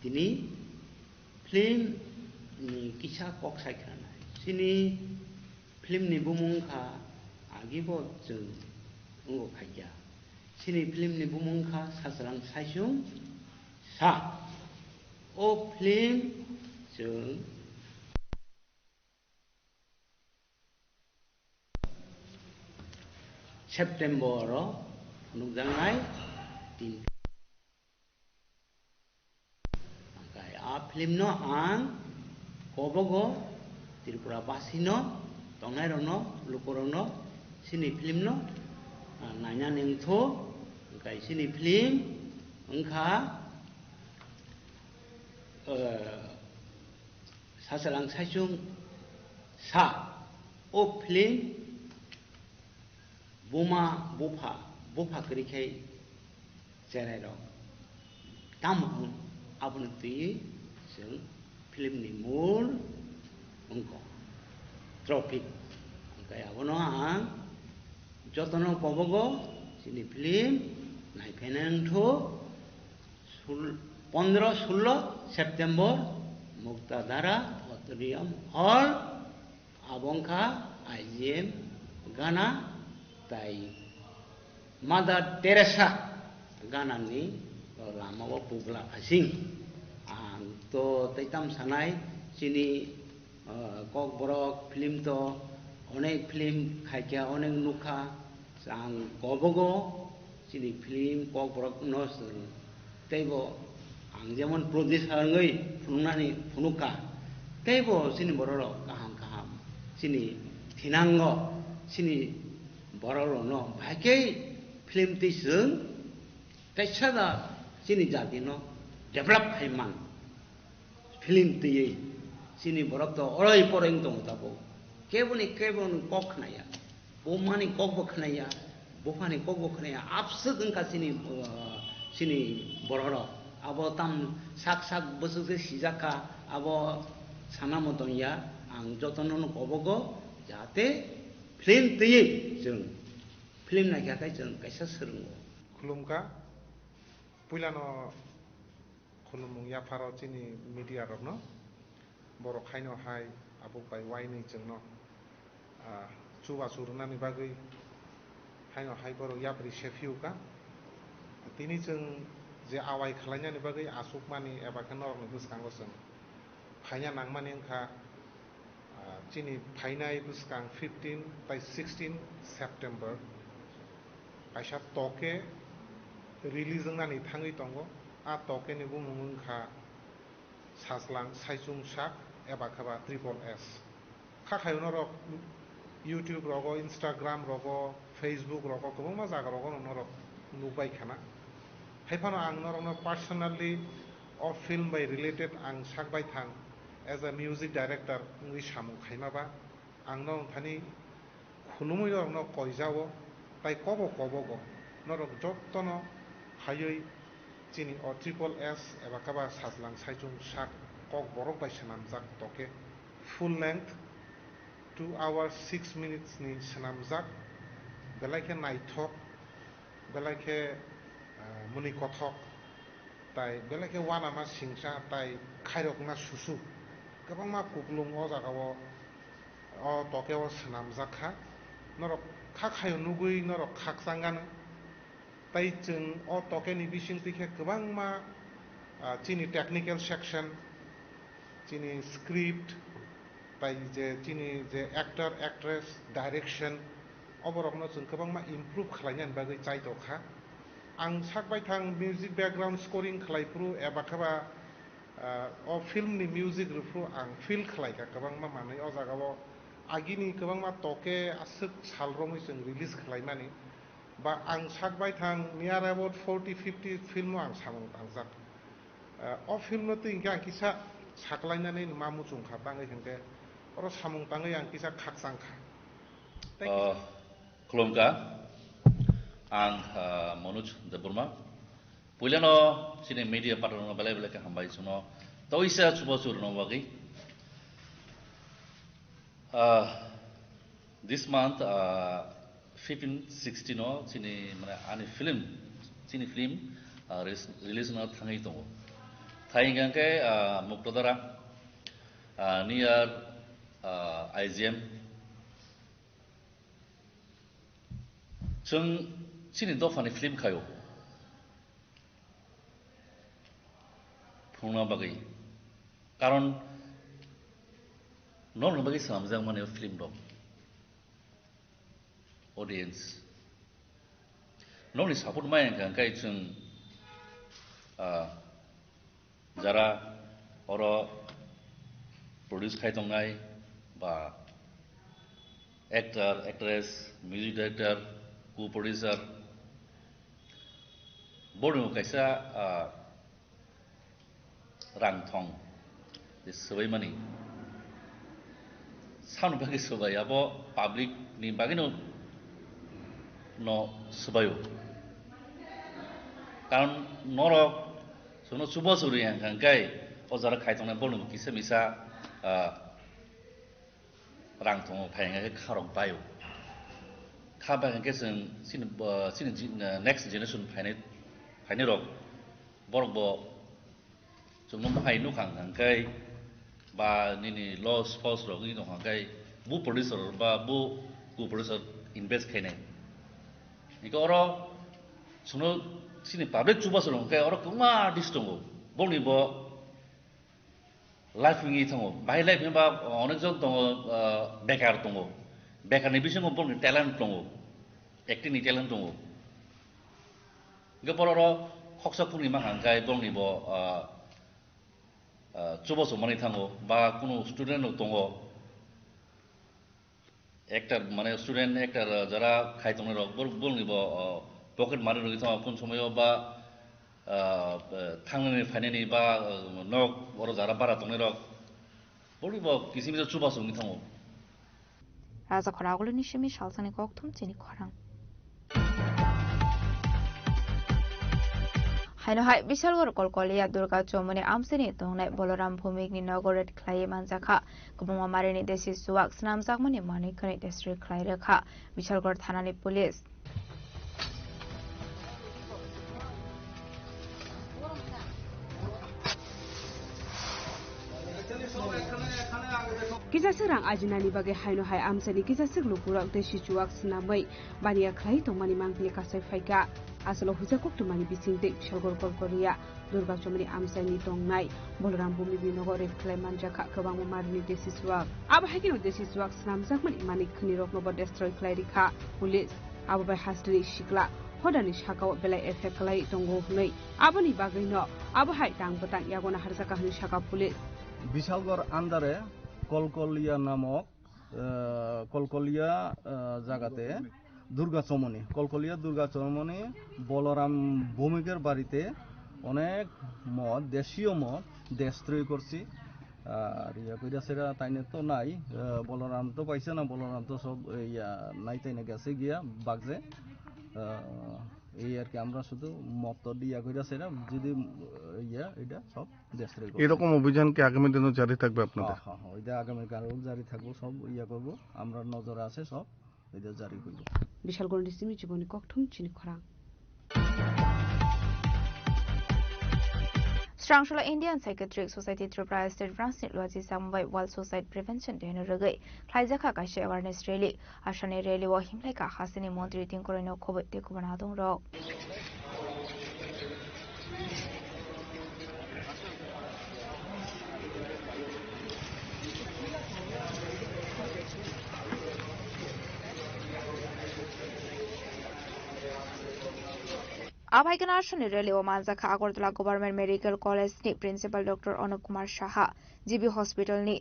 Tini Film ni kisah kok sai kana sini film ni bumungkha agibo jeng ungo khaya sini film ni bumungkha sasrang saisung sa o film jeng September ro nungjangai tin angkai a film no ang Kobogo Tripura Basino Tongai Rono Lukorono Sini film no Nanya Nengtho Kai sini film Engka Sasalang Saisung Sa O film बोमा बोफा करिखाय जेराव तामहं आबुन तुyi जों फिल्मनि मूल अंक traffic ओमफ्राय आबनो आं जतन कबगो जोंनि फिल्म नायफैनांगौ 15-16 सेप्टेम्बर मुक्ताधारा ऑडिटोरियम हॉल आबंखा IGM गाना ताई मादार टेरेसा गानानि लामाव पुगला फासिं आं तो तैताम सानाय जोंनि ककबरक फिल्म तो अनेक फिल्म खायखा अनेक नुखा आं गबगो जोंनि फिल्म ककबरक नस तैबो आं जेमन प्रडिउसार ngै फुनुनानै फुनुका तैबो जोंनि बर'राव गाहाम जोंनि थिनांग जोंनि बर'राव न भाइकै फिल्म तैसों कैसादा जोंनि जातिनो डेभलप खायमान फिल्म तैयै जोंनि बर'क तो अराय परें दं दाबो केबोनि कखनाया बोमानि कक बखनाया बोफानि कक बखनाया आपसो दोनका जोंनि बर'राव आबो ताम साक बोसोरसे सिजाका आबो साना मतया आं जतन कबगो जाहाथे फिल्म तैयै जों फिल्म नायखाय जों कैसा सोलोंगो खुलुमका पुलानो खुलुमु याफारो चिनि मीडिया रनो बर' खायनो हाय आबो बाय वाइनै जोंनो चुबा सुरनानि बागै खायनो हाय बर' याब्रि शेफिउका तिनि जों जे आवाय खालायनानि बागै आसुक मानि एबा नरनो बुसखांगो जों फायना नांमानि ओंखा चिनि फायनाय बुसखां 15 by 16 सेप्टेम्बर कायसा टके रिलीज नानि थाङै दंगो आ टके नि बुमुंखा सासलां साइजुं शाक एबा खाबा SSS खाखायनो रक यूट्यूब रगो इंस्टाग्राम रगो फेसबुक रगो गोबां मा जागा रगो नरक नुबाय खाना हायफानो आं नरनो पर्सनली अ फिल्म बाय रिलेटेड आं साकबाय थां एज अ म्यूजिक डायरेक्टर उंनि सामु खायमाबा आं नरथानि खुलुमै नरनो कयजावो ताई कबगो नरक जत्तनो हायै चिनि अ SSS एबा काबा सासलां साइजुं शाक कक बरक बाय सनामजाक टके फुल लेंथ 2 hours 6 minutes नि सनामजाक बेलायखे नायथक बेलायखे मुनि कथक ताई बेलायखे वानामा सिंसा ताई खायरकना सुसु गोबां मा कुकलुं अ जागावो अ टकेव सनामजाखा नरक खाखायो नुगुइ नरक खाकसांगानो ताई जों अ टकेनि बिसिंतिखे गोबां मा चिनि टेक्निकल सेक्शन चिनि स्क्रिप्ट ताई जे चिनि जे एक्टर एक्ट्रेस डायरेक्शन अबरकनो जों गोबां मा इमप्रुव खालायनायनि बागै जायदखा आं साकबाय थां म्यूजिक बैकग्राउंड स्कोरिंग खालायफ्रु एबा खाबा अ फिल्मनि म्यूजिक रुफ्रु आं फील खालायखा गोबां मा माने अ जागाव आगिनि गोबां मा टके आसुक सालरमै जों रिलीज खालायमानि बा आं साकबाय थां नियर अबाउट 40-50 फिल्म आं सामों तांजाक अ फिल्म तो इंके आं किसा साकलायनानै मामु जुंखा ताङै हेंके अर सामुं ताङै आं किसा खाकसांखा खुलुमका आं मनोज देबबर्मा पुलानो चिनि मीडिया पार्टनर बेले के हामबाय सुनो तो इसा सुबह सुरनो बागै this month 15-16 no चिनि माने आनि चिनि फिल्म रिलीज ना थाङै दङ थाइगांके मुक्तदारा नियर IGM जों चिनि दफानि फिल्म खायो फुंना बागै कारण नरनो बागै सामजां माने फिल्म दं ऑडियंस नरनि सापर्ट मायंखाय जों যারা অর প্রডিউস খাইতंनाय बा एक्टर एक्ट्रेस म्यूजिक डायरेक्टर को प्रोड्यूसर बडो कैसा रां थं जे सबै मानि 사는 밖에 서봐야 뭐 public 니 밖에는 너 서봐요. कारण नरक सुनो सुबह सूर्य हंगाई और जरा खाई तो ना बोलूं किसे मिसा रंग तो फायंगे खारों बायो खाबा हंगे सिन next generation फायने रक बरक बो जोंनो फाय नुखां हंगाई बा निनी law spouse रक नी हंगाई बु producer बा बु producer invest खाने 이거 어러 सुनो sini public coba serong kayak orang kemana di situ, boleh bo live ini tunggu, by live yang ba orang jauh tunggu bekar tunggu, bekar ni bisa ngomong talent tunggu, acting ni talent tunggu. Jika orang hoksa pun ni mah angkai boleh bo coba semua ni tunggu, ba kuno student tunggu, actor mana student actor jara khai tunggu rok, boleh bo pocket money roi tong kun somoyo ba thangni phaineni ba nok boro jara bara tongne rok boli bo kisimiso chuba sungni thango raza khoragolo nishimi shalsani kokthum chini khorang haino hai bishalgor kolkolia durga chomone amseni tongnai boloram bhumikni nogoret khlai manjakha kubuma marini desi suwak snamjakmani manikhani district khlai rakha bishalgor thanani police Kisah serang ajinani bagi haino hai amsani kisah seglu purak desi cuak senamai bania klai tong mani mangpili kasai faika asalo hujakuk tu mani bising dek shalgor kolkoria durga chomani amsani tong nai boloram bumi binogo ref klai manjaka kebang memarini desi suak aba hakino desi suak senamjak mani mani khni rok nobo destroy klai rikha police aba bai hasri shikla hodani shakaw belai effect klai tongo hnei abani bagaino aba hai tang batang yagona harjaka hni shaka police Bishalgarh আন্ডারে কলকলিয়া নামক কলকলিয়া জায়গাতে দুর্গা চমনি বলরাম ভৌমিকের বাড়িতে অনেক মদ দেশীয় মদ দেশত্রয় করছি আর ইয়া কইরা সেরা তাইনে তো নাই বলরাম তো পাইছে না বলরাম তো সব ইয়া নাই তাইনে গেছে গিয়া বাগজে এই আর কি আমরা শুধু মত দিয়া কইরা সেরা যদি ইয়া এটা সব দেশরে এরকম অভিযান কি আগামী দিনে জারি থাকবে আপনাদের হ্যাঁ হ্যাঁ এটা আগামী কালও জারি থাকবে সব ইয়া করব আমরা নজরে আছে সব এটা জারি করব বিশাল গন্ডি সিমি জীবনী ককঠুম চিনি খরা Strangshula Indian Psychiatric Society Tripura State Branch ni Lwaji Sambai World Suicide Prevention Day no ragai Khlaijaka ka she awareness rally ashane rally wa himlai ka hasini montri tin korino khobai te ko bana dong ro Abhaikana ashane rally wa manjaka Agartala Government Medical College ni Principal Dr. Anup Kumar Saha GB Hospital ni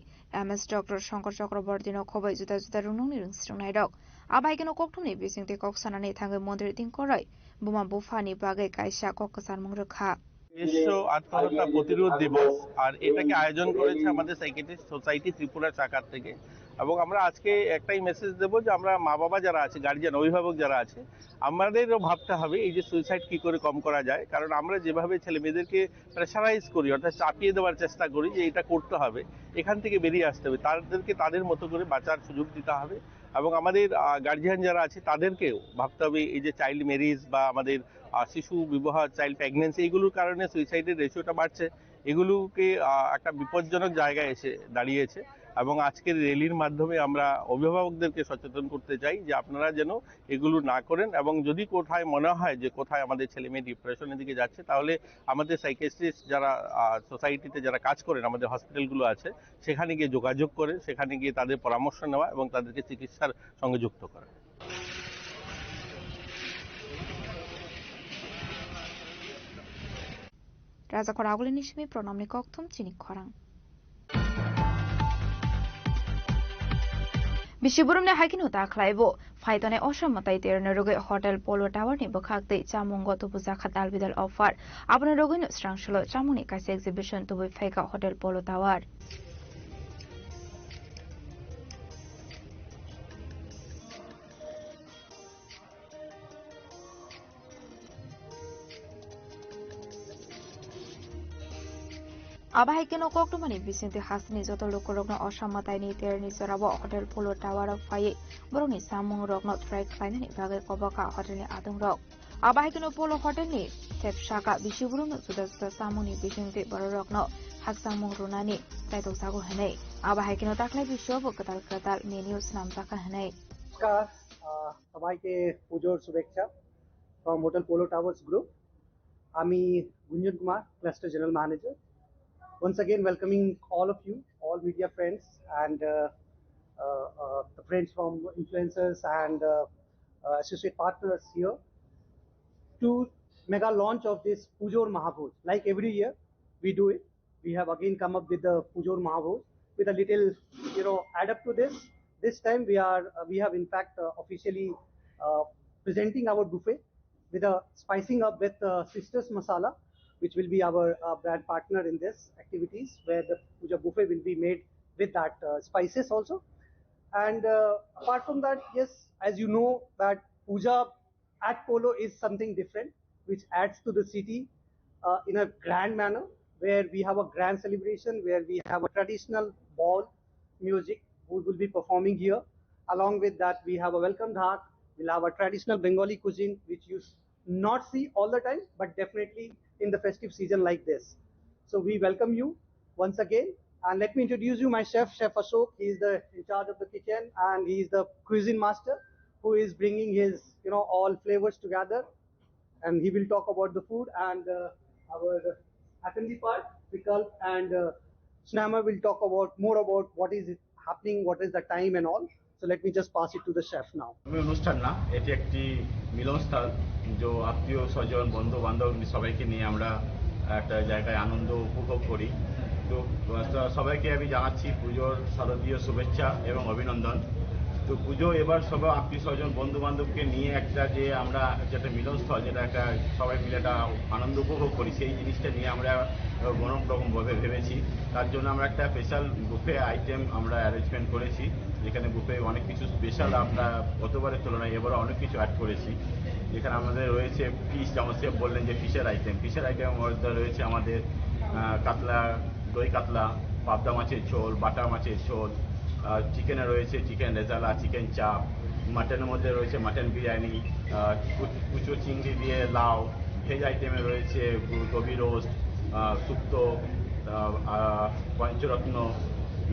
MS Dr. Shankar Chakraborty no khobai juta runung ni rungsrung nai dok Abhaikana kokthum ni bisingte koksana ni thangai mondri tin korai buma bufani bagai kaisa kokkasan mungrakha বিশ্ব আত্মহত্যা প্রতিরোধ দিবস আর এটাকে আয়োজন করেছে আমাদের psychiatrist society Tripura শাখা থেকে এবং আমরা আজকে একটাই মেসেজ দেব যে আমরা মা বাবা যারা আছে গার্জিয়ান অভিভাবক যারা আছে আমাদেরও ভাবতে হবে এই যে সুইসাইড কি করে কম করা যায় কারণ আমরা যেভাবে ছেলে মেয়েদেরকে প্রেশারাইজ করি অর্থাৎ চাপিয়ে দেওয়ার চেষ্টা করি যে এটা করতে হবে এখান থেকে বেরিয়ে আসতে হবে তাদেরকে তাদের মতো করে বাঁচার সুযোগ দিতে হবে এবং আমাদের গার্জিয়ান যারা আছে তাদেরকেও ভাবতে হবে এই যে চাইল্ড ম্যারেজ বা আমাদের শিশু বিবাহ চাইল্ড প্রেগন্যান্সি এগুলোর কারণে সুইসাইডের রেশিওটা বাড়ছে এগুলোকে একটা বিপজ্জনক জায়গায় এসে দাঁড়িয়েছে এবং আজকের র্যালির মাধ্যমে আমরা অভিভাবকদেরকে সচেতন করতে চাই যে আপনারা যেন এগুলো না করেন এবং যদি কোথায় মনে হয় যে কোথায় আমাদের ছেলে মেয়ে ডিপ্রেশনের দিকে যাচ্ছে তাহলে আমাদের সাইকিয়াট্রিস্ট যারা সোসাইটিতে যারা কাজ করেন আমাদের হসপিটালগুলো আছে সেখানে গিয়ে যোগাযোগ করে সেখানে গিয়ে তাদের পরামর্শ নেওয়া এবং তাদেরকে চিকিৎসার সঙ্গে যুক্ত করা Raza Koraguli Nishimi Pronamni Kokthum Chini Korang Bishiburumne Hakin Huta Klaibo, Faitone Oshamatai Ternaruga Hotel Polo Tower ni Bokakte, Chamungo to Buzakat Albidal offer, Abanarogan Strangshalo, Chamunikas exhibition to Feka Hotel Polo Tower. Abahai keno koktumani bisinti hasni joto lokorokno osammatai ni terni sorabo hotel polo tower of faye boroni samung rokno track fainani bagai kobaka hotel ni adung rok abahai keno polo hotel ni tep shaka bishiburu suda samuni bisinti bororokno haksangmung runani taitok sago hanai abahai keno taklai bishobo katal news nam taka hanai नमस्कार সবাইকে পুজোর শুভেচ্ছা from hotel polo towers group আমি গুঞ্জন Kumar cluster general manager once again welcoming all of you all media friends and the friends from influencers and associate partners here to mega launch of this Pujor Mahabhoj. Like every year we do it, we have again come up with the Pujor Mahabhoj with a little add up to this. This time we have in fact officially presenting our buffet with a spicing up with Sisters Masala, which will be our brand partner in this activities, where the puja buffet will be made with that spices also. And apart from that, yes, as you know that puja at Polo is something different, which adds to the city in a grand manner, where we have a grand celebration, where we have a traditional ball music who will be performing here. Along with that, we have a welcome dhak. We'll have a traditional Bengali cuisine, which you not see all the time, but definitely in the festive season like this. So we welcome you once again. And let me introduce you my chef, Chef Ashok. He is in charge of the kitchen and he is the cuisine master who is bringing his, all flavors together. And he will talk about the food and our attendee part, Vikalp and Snammer will talk more about what is happening, what is the time and all. So let me just pass it to the chef now. অনুষ্ঠান না এটি একটি মিলনস্থল যে আত্মীয় স্বজন বন্ধু বান্ধব সবাইকে নিয়ে আমরা একটা জায়গায় আনন্দ উপভোগ করি তো সবাইকে আমি জানাচ্ছি পুজোর শারদীয় শুভেচ্ছা এবং অভিনন্দন তো পুজো এবার সব আত্মীয় স্বজন বন্ধু বান্ধবকে নিয়ে একটা যে আমরা যেটা মিলনস্থল যেটা একটা সবাই মিলে একটা আনন্দ উপভোগ করি সেই জিনিসটা নিয়ে আমরা অনেক রকমভাবে ভেবেছি তার জন্য আমরা একটা স্পেশাল বুফে আইটেম আমরা অ্যারেঞ্জমেন্ট করেছি যেখানে বুফে অনেক কিছু স্পেশাল আমরা গতবারের তুলনায় এবারে অনেক কিছু অ্যাড করেছি যেখানে আমাদের রয়েছে ফিশ যেমন সে বললেন যে ফিশের আইটেম মধ্যে রয়েছে আমাদের কাতলা দই কাতলা পাবদা মাছের ঝোল বাটা মাছের ঝোল চিকেনে রয়েছে চিকেন রেজালা চিকেন চাপ মাটনের মধ্যে রয়েছে মাটন বিরিয়ানি কুচো চিংড়ি দিয়ে লাউ ভেজ আইটেমে রয়েছে কবি রোস্ট শুক্তো পঞ্চরত্ন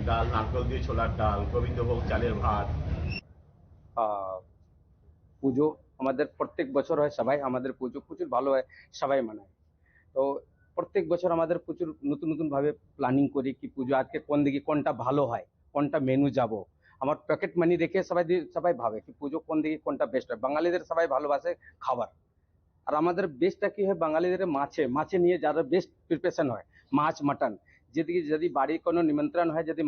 ডাল নারকেল দিয়ে ছোলার ডাল গোবিন্দভোগ চালের ভাত পুজো আমাদের প্রত্যেক বছর হয় সবাই আমাদের পুজো প্রচুর ভালো হয় সবাই মানায় তো প্রত্যেক বছর আমাদের প্রচুর নতুন ভাবে প্ল্যানিং করি কি পুজো আজকে কোন দিকে কোনটা ভালো হয় কোনটা মেনু যাব আমার পকেট মানি রেখে সবাই ভাবে কি পুজো কোন দিকে কোনটা বেস্ট হয় বাঙালিদের সবাই ভালোবাসে খাবার আর আমাদের বেস্টটা কি হয় বাঙালিদের মাছে নিয়ে যারা বেস্ট প্রিপারেশন হয় মাছ মাটন যদি বাড়ি কোনো নিমন্ত্রণ হয় যদি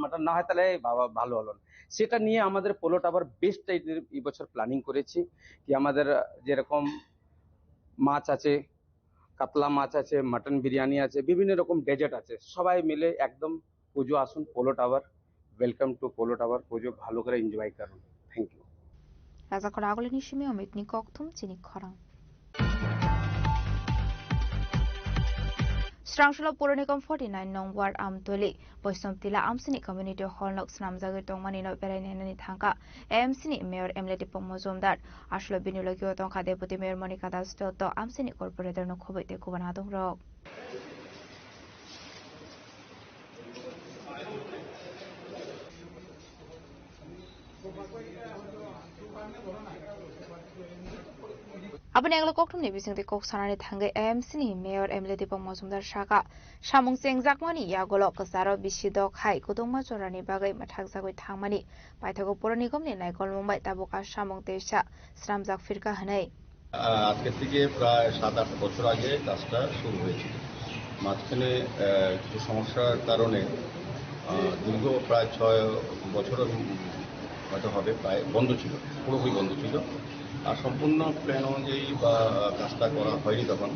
মাটন না হয় তাহলে ভালো হলো সেটা নিয়ে আমাদের পোলো টাওয়ার বেস্ট এই বছর প্ল্যানিং করেছি কি আমাদের যেরকম মাছ আছে কাতলা মাছ আছে মাটন বিরিয়ানি আছে বিভিন্ন রকম ডেজার্ট আছে সবাই মিলে একদম পুজো আসুন polo tower welcome to polo tower পুজো ভালো করে এনজয় করুন থ্যাংক ইউ রাজাকর আগলে নিশিমে অমিতনি ককথুম চিনি খরাং Strangshula Puranikom 49 nong ward Amtoli, Boysom Tila Amsini Community Hall Nok Snamzagir Tongmani no Perenani Tanka, AMCini Mayor Emily Pomozum that Ashlo Binulogio Tonka Deputy Mayor Monica Dasto Amsini Corporator no Kobite Kubanadong Rock. Abang yang lekok tu ni bising tekok sana ni tangga AMC ni Mayor Emily Dipong Mazumdar Shaka Shamung Seng Zakmani ya golok kesaro bisidok hai kudung macurani bagai mathak zakoi thangmani paithago Puranikom ni naikol Mumbai tabuka Shamung Tesha Sramzak Firka hanai আজকে থেকে প্রায় 7-8 বছর আগে কাজটা শুরু হয়েছিল মাঝখানে কিছু সমস্যার কারণে দীর্ঘ প্রায় 6 বছর হয়তো হবে প্রায় বন্ধ ছিল পুরোপুরি বন্ধ ছিল আর সম্পূর্ণ প্ল্যান অনুযায়ী বা কাজটা করা হয়নি তখন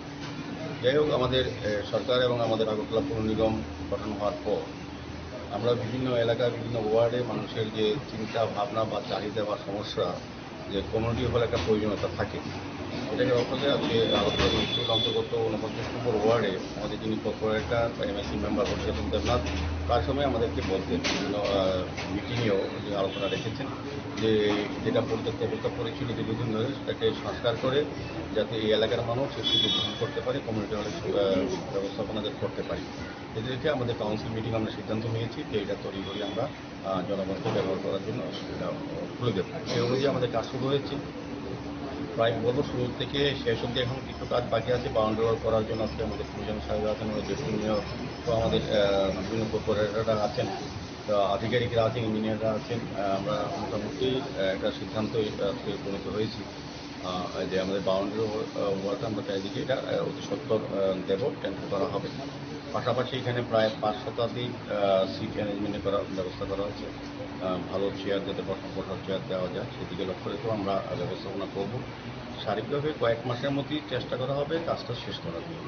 যাই হোক আমাদের সরকার এবং আমাদের আগরতলা পৌর নিগম গঠন হওয়ার পর আমরা বিভিন্ন এলাকায় বিভিন্ন ওয়ার্ডে মানুষের যে চিন্তা ভাবনা বা চাহিদা বা সমস্যা যে কমিউনিটি হল একটা প্রয়োজনীয়তা থাকে এটাকে লক্ষ্য করে আজকে আলোচনা মিছিল অন্তর্গত 49 নম্বর ওয়ার্ডে আমাদের যিনি corporator MAC member Haricharan Debnath তার সময় আমাদেরকে বলতে বিভিন্ন মিটিংয়েও যে আলোচনা রেখেছেন যে যেটা পরিত্যক্ত অবস্থা পড়েছিল দীর্ঘদিন ধরে সেটাকে সংস্কার করে যাতে এই এলাকার মানুষ সেটি গ্রহণ করতে পারে, কমিউনিটি হলের ব্যবস্থাপনা যাতে করতে পারি। এদেরকে আমাদের কাউন্সিল মিটিং আমরা সিদ্ধান্ত নিয়েছি যে এটা তৈরি করে আমরা জনগণকে ব্যবহার করার জন্য সুবিধা খুলে দেবো। সেই অনুযায়ী আমাদের কাজ শুরু হয়েছে। প্রায় বলবো শুরু থেকে শেষ অবধি এখন কিছু কাজ বাকি আছে বাউন্ডারি ওয়াল করার জন্য। আজকে আমাদের কমিশনার সাহেব আছেন, আমাদের ডেপুটি মেয়র, তো আমাদের বিভিন্ন কর্পোরেটররা আছেন, আধিকারিকরা আছেন, ইঞ্জিনিয়াররা আছেন। আমরা মোটামুটি একটা সিদ্ধান্ত আজকে উপনীত হয়েছি যে আমাদের বাউন্ডারি ওয়ালটা আমরা চারিদিকে এটা অতি সত্তর দেব, টেন্ডার করা হবে। পাশাপাশি এখানে প্রায় 5 শতাধিক সিট অ্যারেঞ্জমেন্ট করার ব্যবস্থা করা হয়েছে। ভালো চেয়ার যাতে বসার চেয়ার দেওয়া যায় সেদিকে লক্ষ্য রেখেও আমরা ব্যবস্থাপনা করব। সার্বিকভাবে কয়েক মাসের মধ্যেই চেষ্টা করা হবে কাজটা শেষ করার জন্য।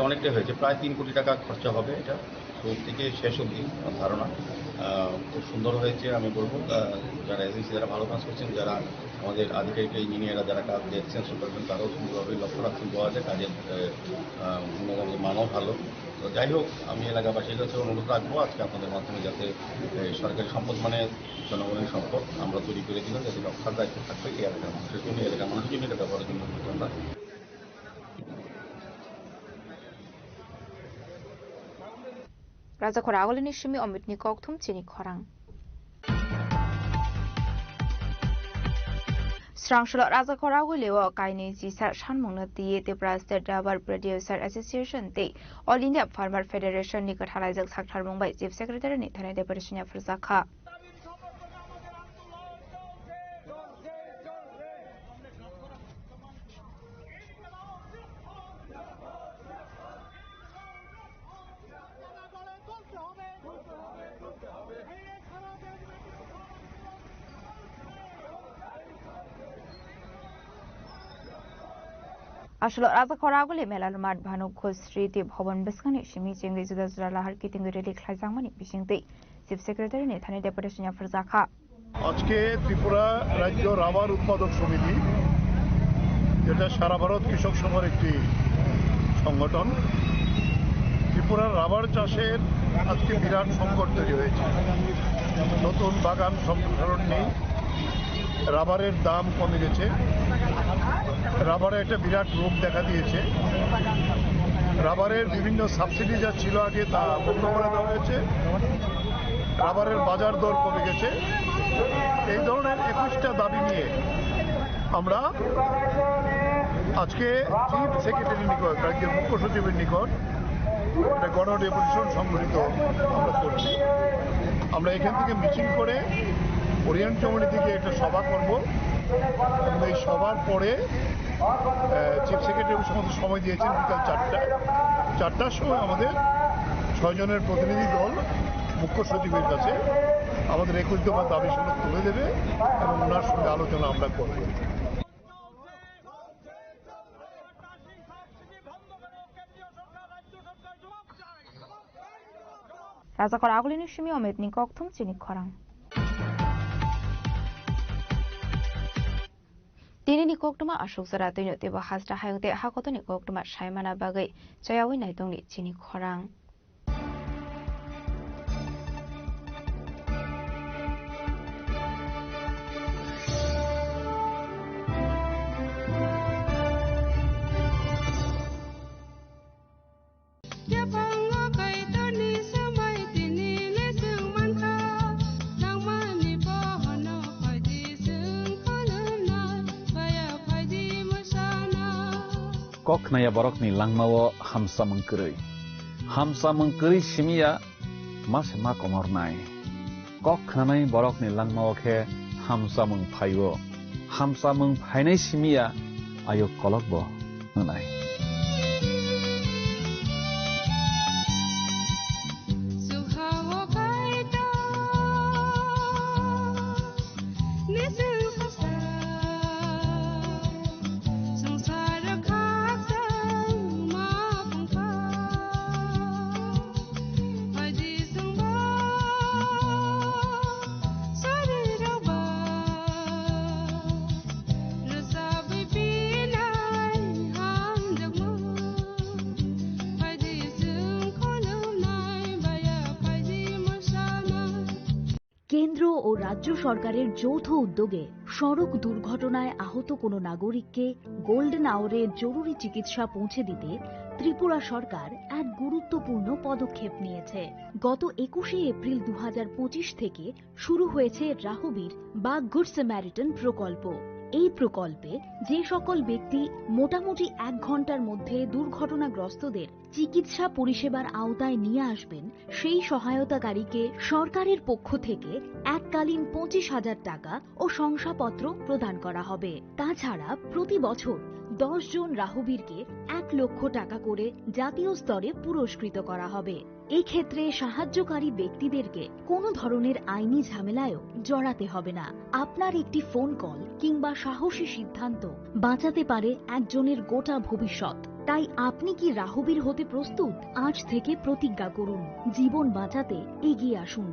অনেকটাই হয়েছে, প্রায় 3 কোটি টাকা খরচা হবে এটা শুরু থেকে শেষ অবধি ধারণা। খুব সুন্দর হয়েছে আমি বলবো। যারা এজেন্সি যারা ভালো কাজ করছেন, যারা আমাদের আধিকারিক ইঞ্জিনিয়াররা যারা কাজ দেখছেন সুপারভিশন তারাও সুন্দরভাবে লক্ষ্য রাখছেন বলা যায় কাজের গুণগত মানও ভালো। তো যাই হোক, আমি এলাকাবাসীর কাছে অনুরোধ রাখবো আজকে আপনাদের মাধ্যমে যাতে সরকারি সম্পদ মানে জনগণের সম্পদ আমরা তৈরি করে দিলাম যাতে রক্ষার দায়িত্ব থাকবে এই এলাকার মানুষের জন্য, এলাকার মানুষের জন্য এটা ব্যবহারের জন্য আমরা Raja Khoragol ni shimi omit ni kok thum chini khorang. Strangshlo Raja Khoragol lewa kaini jisar shanmungna tiye te State Rubber Producer Association te All India Farmer Federation ni kathalajak sakthar mungbai Chief Secretary ni thane deputation ya furzakha. Ashlo Raja Khoragol melal mat bhanu khosriti bhavan beskani shimi chengri juda juda lahar kiting reli khlajangmani bishingtei Chief Secretary ni thane deputation ya furzakha. আজকে ত্রিপুরা রাজ্য rubber উৎপাদক সমিতি, যেটা সারা ভারত কৃষক সভার একটি সংগঠন, ত্রিপুরার রাবার চাষের আজকে বিরাট সংকট তৈরি হয়েছে। নতুন বাগান সম্প্রসারণ নেই, রাবারের দাম কমে গেছে, রাবারে একটা বিরাট রোগ দেখা দিয়েছে। রাবারের বিভিন্ন সাবসিডি যা ছিল আগে তা বন্ধ করে দেওয়া হয়েছে, রাবারের বাজার দর কমে গেছে। এই ধরনের 21টা দাবি নিয়ে আমরা আজকে চিফ সেক্রেটারির নিকট, রাজ্যের মুখ্য সচিবের নিকট একটা গণ ডেপুটেশন সংগঠিত আমরা করছি। আমরা এখান থেকে মিছিল করে ওরিয়েন্ট চৌমুহনী থেকে একটা সভা করব এবং এই সভার পরে চিফ সেক্রেটারি সময় দিয়েছেন বিকাল 4টার সময় আমাদের 6 জনের প্রতিনিধি দল মুখ্য সচিবের কাছে আমাদের 21 দফা দাবি সনদ তুলে দেবে এবং ওনার সঙ্গে আলোচনা আমরা করব। Raja Khoragol ni shimi omit ni kok thum chini khorang. Dini ni koktuma ashok sara tino teba hasra hayute hakoto ni koktuma shaimana bagai chayawi naitong ni chini khorang. Kok naya borok ni langmawo hamsa mengkeri simia mas ma komor nai. Kok nanai borok ni langmawo ke hamsa mengpaiwo. Hamsa mengpainai simia ayo kolok bo nanai. Sabi রাজ্য সরকারের যৌথ উদ্যোগে সড়ক দুর্ঘটনায় আহত কোনো নাগরিককে golden আওয়ারে জরুরি চিকিৎসা পৌঁছে দিতে ত্রিপুরা সরকার এক গুরুত্বপূর্ণ পদক্ষেপ নিয়েছে। গত 21শে এপ্রিল 2025 থেকে শুরু হয়েছে রাহুবীর বা গুড স্যামারিটান প্রকল্প। এই প্রকল্পে যে সকল ব্যক্তি মোটামুটি 1 ঘন্টার মধ্যে দুর্ঘটনাগ্রস্তদের চিকিৎসা পরিষেবার আওতায় নিয়ে আসবেন, সেই সহায়তাকারীকে সরকারের পক্ষ থেকে এককালীন 25,000 টাকা ও শংসাপত্র প্রদান করা হবে। তাছাড়া প্রতি বছর 10 জন রাহুবীরকে 1 লক্ষ টাকা করে জাতীয় স্তরে পুরস্কৃত করা হবে। এক্ষেত্রে সাহায্যকারী ব্যক্তিদেরকে কোনো ধরনের আইনি ঝামেলায়ও জড়াতে হবে না। আপনার একটি ফোন কল কিংবা সাহসী সিদ্ধান্ত বাঁচাতে পারে একজনের গোটা ভবিষ্যৎ। তাই আপনি কি রাহুবীর হতে প্রস্তুত? আজ থেকে প্রতিজ্ঞা করুন, জীবন বাঁচাতে এগিয়ে আসুন।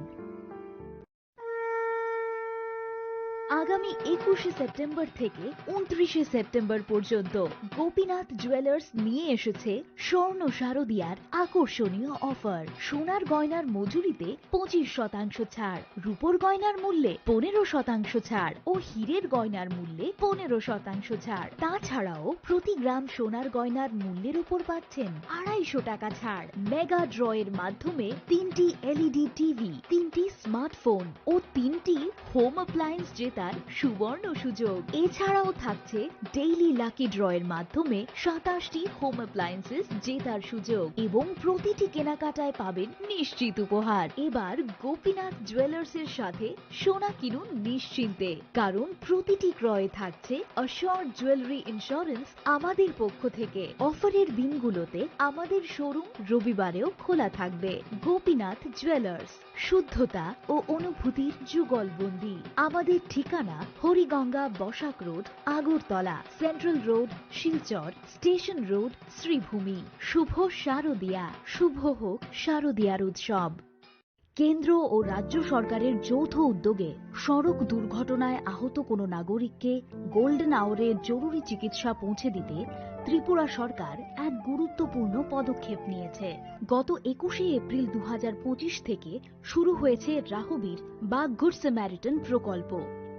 আগামী 21শে সেপ্টেম্বর থেকে 29শে সেপ্টেম্বর পর্যন্ত গোপীনাথ জুয়েলার্স নিয়ে এসেছে স্বর্ণ শারদিয়ার আকর্ষণীয় অফার। সোনার গয়নার মজুরিতে 25% ছাড়, রূপোর গয়নার মূল্যে 15% ছাড় ও হীরের গয়নার মূল্যে 15% ছাড়। তাছাড়াও প্রতি গ্রাম সোনার গয়নার মূল্যের উপর পাচ্ছেন 250 টাকা ছাড়। মেগা ড্রয়ের মাধ্যমে 3টি এলইডি টিভি, 3টি স্মার্টফোন ও 3টি হোম অ্যাপ্লায়েন্স জেতার সুবর্ণ সুযোগ। এছাড়াও থাকছে ডেইলি লাকি ড্রয়ের মাধ্যমে 27টি হোম অ্যাপ্লায়েন্সেস জেতার সুযোগ এবং প্রতিটি কেনাকাটায় পাবেন নিশ্চিত উপহার। এবার গোপীনাথ জুয়েলার্স এর সাথে সোনা কিনুন নিশ্চিন্তে, কারণ প্রতিটি ক্রয়ে থাকছে অ্যাশিওরড জুয়েলারি ইন্স্যুরেন্স আমাদের পক্ষ থেকে। অফারের দিনগুলোতে আমাদের শোরুম রবিবারেও খোলা থাকবে। গোপীনাথ জুয়েলার্স, শুদ্ধতা ও অনুভূতির যুগলবন্দি। আমাদের ঠিকানা Hariganga Basak road, Agartala, central road, Silchar, station road, Sribhumi. শুভ শারদিয়া, শুভ হোক শারদিয়ার উৎসব। কেন্দ্র ও রাজ্য সরকারের যৌথ উদ্যোগে সড়ক দুর্ঘটনায় আহত কোনো নাগরিককে গোল্ডেন আওয়ারে জরুরি চিকিৎসা পৌঁছে দিতে ত্রিপুরা সরকার এক গুরুত্বপূর্ণ পদক্ষেপ নিয়েছে। গত 21শে এপ্রিল 2025 থেকে শুরু হয়েছে রাহুবীর বা গুড স্যামারিটান প্রকল্প।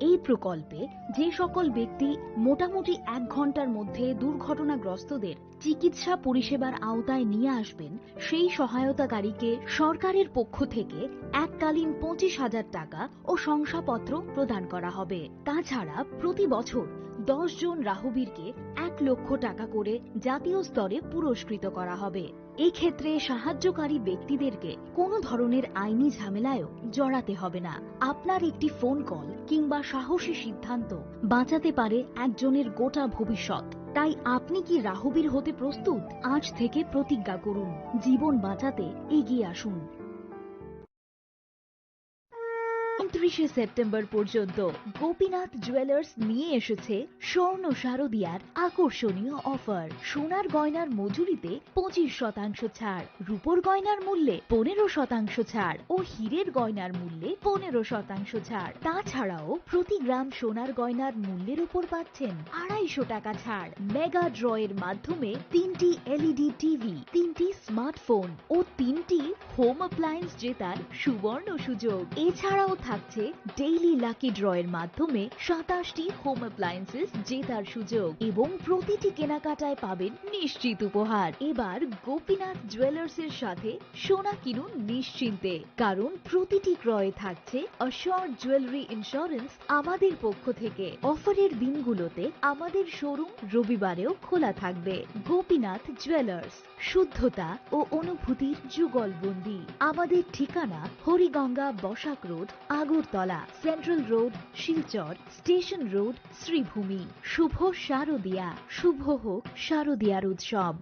এই প্রকল্পে যে সকল ব্যক্তি মোটামুটি 1 ঘন্টার মধ্যে দুর্ঘটনাগ্রস্তদের চিকিৎসা পরিষেবার আওতায় নিয়ে আসবেন, সেই সহায়তাকারীকে সরকারের পক্ষ থেকে এককালীন 25,000 টাকা ও শংসাপত্র প্রদান করা হবে। তাছাড়া প্রতি বছর 10 জন রাহুবীরকে 1 লক্ষ টাকা করে জাতীয় স্তরে পুরস্কৃত করা হবে। এক্ষেত্রে সাহায্যকারী ব্যক্তিদেরকে কোনো ধরনের আইনি ঝামেলায়ও জড়াতে হবে না। আপনার একটি ফোন কল কিংবা সাহসী সিদ্ধান্ত বাঁচাতে পারে একজনের গোটা ভবিষ্যৎ। তাই আপনি কি রাহুবীর হতে প্রস্তুত? আজ থেকে প্রতিজ্ঞা করুন, জীবন বাঁচাতে এগিয়ে আসুন। 29শে সেপ্টেম্বর পর্যন্ত গোপীনাথ জুয়েলার্স নিয়ে এসেছে স্বর্ণ শারদিয়ার আকর্ষণীয় অফার। সোনার গয়নার মজুরিতে 25% ছাড়, রূপোর গয়নার মূল্যে 15% ছাড় ও হীরের গয়নার মূল্যে 15% ছাড়। তাছাড়াও প্রতি গ্রাম সোনার গয়নার মূল্যের উপর পাচ্ছেন 250 টাকা ছাড়। মেগা ড্রয়ের মাধ্যমে 3টি এলইডি টিভি, 3টি স্মার্টফোন ও 3টি হোম অ্যাপ্লায়েন্স জেতার সুবর্ণ সুযোগ। এছাড়াও থাকছে ডেইলি লাকি ড্রয়ের মাধ্যমে 27টি হোম অ্যাপ্লায়েন্সেস জেতার সুযোগ এবং প্রতিটি কেনাকাটায় পাবেন নিশ্চিত উপহার। এবার গোপীনাথ জুয়েলার্স এর সাথে সোনা কিনুন নিশ্চিন্তে, কারণ প্রতিটি ক্রয়ে থাকছে অ্যাশিওরড জুয়েলারি ইন্স্যুরেন্স আমাদের পক্ষ থেকে। অফারের দিনগুলোতে আমাদের শোরুম রবিবারেও খোলা থাকবে। গোপীনাথ জুয়েলার্স, শুদ্ধতা ও অনুভূতির যুগলবন্দি। আমাদের ঠিকানা Hariganga Basak road, Agartala, central road, Silchar, station road, Sribhumi. শুভ শারদিয়া, শুভ হোক শারদিয়ার উৎসব।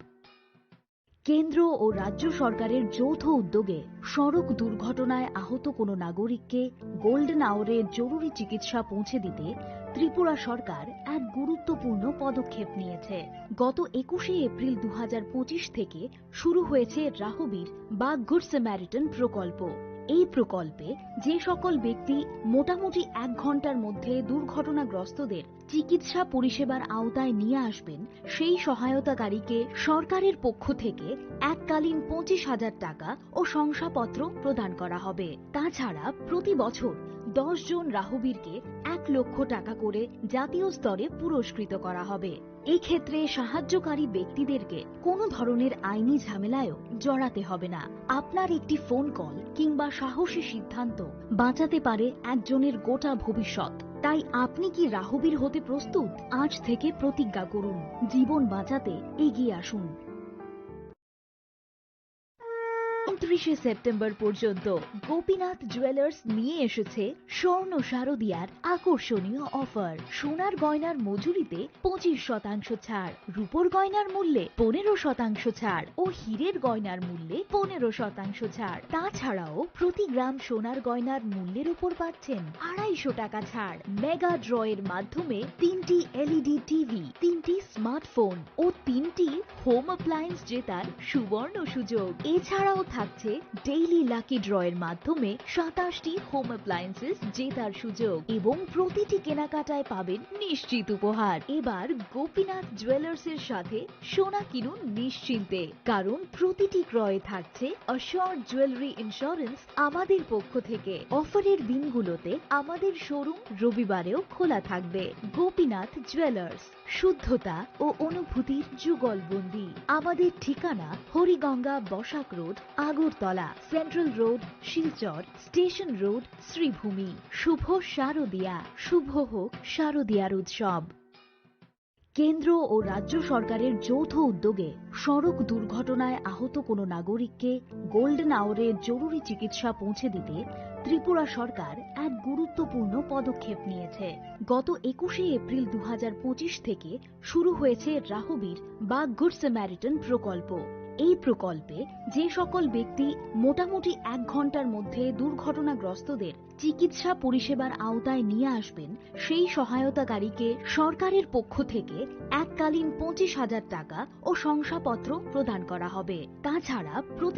কেন্দ্র ও রাজ্য সরকারের যৌথ উদ্যোগে সড়ক দুর্ঘটনায় আহত কোনো নাগরিককে গোল্ডেন আওয়ারে জরুরি চিকিৎসা পৌঁছে দিতে ত্রিপুরা সরকার এক গুরুত্বপূর্ণ পদক্ষেপ নিয়েছে। গত 21শে এপ্রিল 2025 থেকে শুরু হয়েছে রাহুবীর বা গুড স্যামারিটান প্রকল্প। এই প্রকল্পে যে সকল ব্যক্তি মোটামুটি 1 ঘন্টার মধ্যে দুর্ঘটনাগ্রস্তদের চিকিৎসা পরিষেবার আওতায় নিয়ে আসবেন, সেই সহায়তাকারীকে সরকারের পক্ষ থেকে এককালীন 25,000 টাকা ও শংসাপত্র প্রদান করা হবে। তাছাড়া প্রতি বছর 10 জন রাহবীরকে 1 লক্ষ টাকা করে জাতীয় স্তরে পুরস্কৃত করা হবে। এক্ষেত্রে সাহায্যকারী ব্যক্তিদেরকে কোনো ধরনের আইনি ঝামেলায়ও জড়াতে হবে না। আপনার একটি ফোন কল কিংবা সাহসী সিদ্ধান্ত বাঁচাতে পারে একজনের গোটা ভবিষ্যৎ। তাই আপনি কি রাহবীর হতে প্রস্তুত? আজ থেকে প্রতিজ্ঞা করুন, জীবন বাঁচাতে এগিয়ে আসুন। 29 সেপ্টেম্বর পর্যন্ত গোপীনাথ জুয়েলার্স নিয়ে এসেছে স্বর্ণ শারদিয়ার আকর্ষণীয় অফার। সোনার গয়নার মজুরিতে 25% ছাড়, রূপোর গয়নার মূল্যে 15% ছাড় ও হীরের গয়নার মূল্যে 15% ছাড়। তাছাড়াও প্রতি গ্রাম সোনার গয়নার মূল্যের উপর পাচ্ছেন 250 টাকা ছাড়। মেগা ড্রয়ের মাধ্যমে 3টি এলইডি টিভি, 3টি স্মার্টফোন ও 3টি হোম অ্যাপ্লায়েন্স জেতার সুবর্ণ সুযোগ। এছাড়াও থাকছে ডেইলি লাকি ড্রয়ের মাধ্যমে 27টি হোম অ্যাপ্লায়েন্সেস জেতার সুযোগ এবং প্রতিটি কেনাকাটায় পাবেন নিশ্চিত উপহার। এবার গোপীনাথ জুয়েলার্স এর সাথে সোনা কিনুন নিশ্চিন্তে, কারণ প্রতিটি ক্রয়ে থাকছে অ্যাশিওরড জুয়েলারি ইন্স্যুরেন্স আমাদের পক্ষ থেকে। অফারের দিনগুলোতে আমাদের শোরুম রবিবারেও খোলা থাকবে। গোপীনাথ জুয়েলার্স, শুদ্ধতা ও অনুভূতির যুগলবন্দি। আমাদের ঠিকানা Hariganga Basak road, Agartala, central road, Silchar, station road, Sribhumi. শুভ শারদিয়া, শুভ হোক শারদিয়ার উৎসব। কেন্দ্র ও রাজ্য সরকারের যৌথ উদ্যোগে সড়ক দুর্ঘটনায় আহত কোনো নাগরিককে গোল্ডেন আওয়ারে জরুরি চিকিৎসা পৌঁছে দিতে ত্রিপুরা সরকার এক গুরুত্বপূর্ণ পদক্ষেপ নিয়েছে। গত 21 এপ্রিল 2025 থেকে শুরু হয়েছে রাহবীর বা গুড স্যামারিটান প্রকল্প। এই প্রকল্পে যে সকল ব্যক্তি মোটামুটি 1 ঘন্টার মধ্যে দুর্ঘটনাগ্রস্তদের চিকিৎসা পরিষেবার আওতায় নিয়ে আসবেন, সেই সহায়তাকারীকে সরকারের পক্ষ থেকে এককালীন 25,000 টাকা ও শংসাপত্র প্রদান করা হবে। তাছাড়া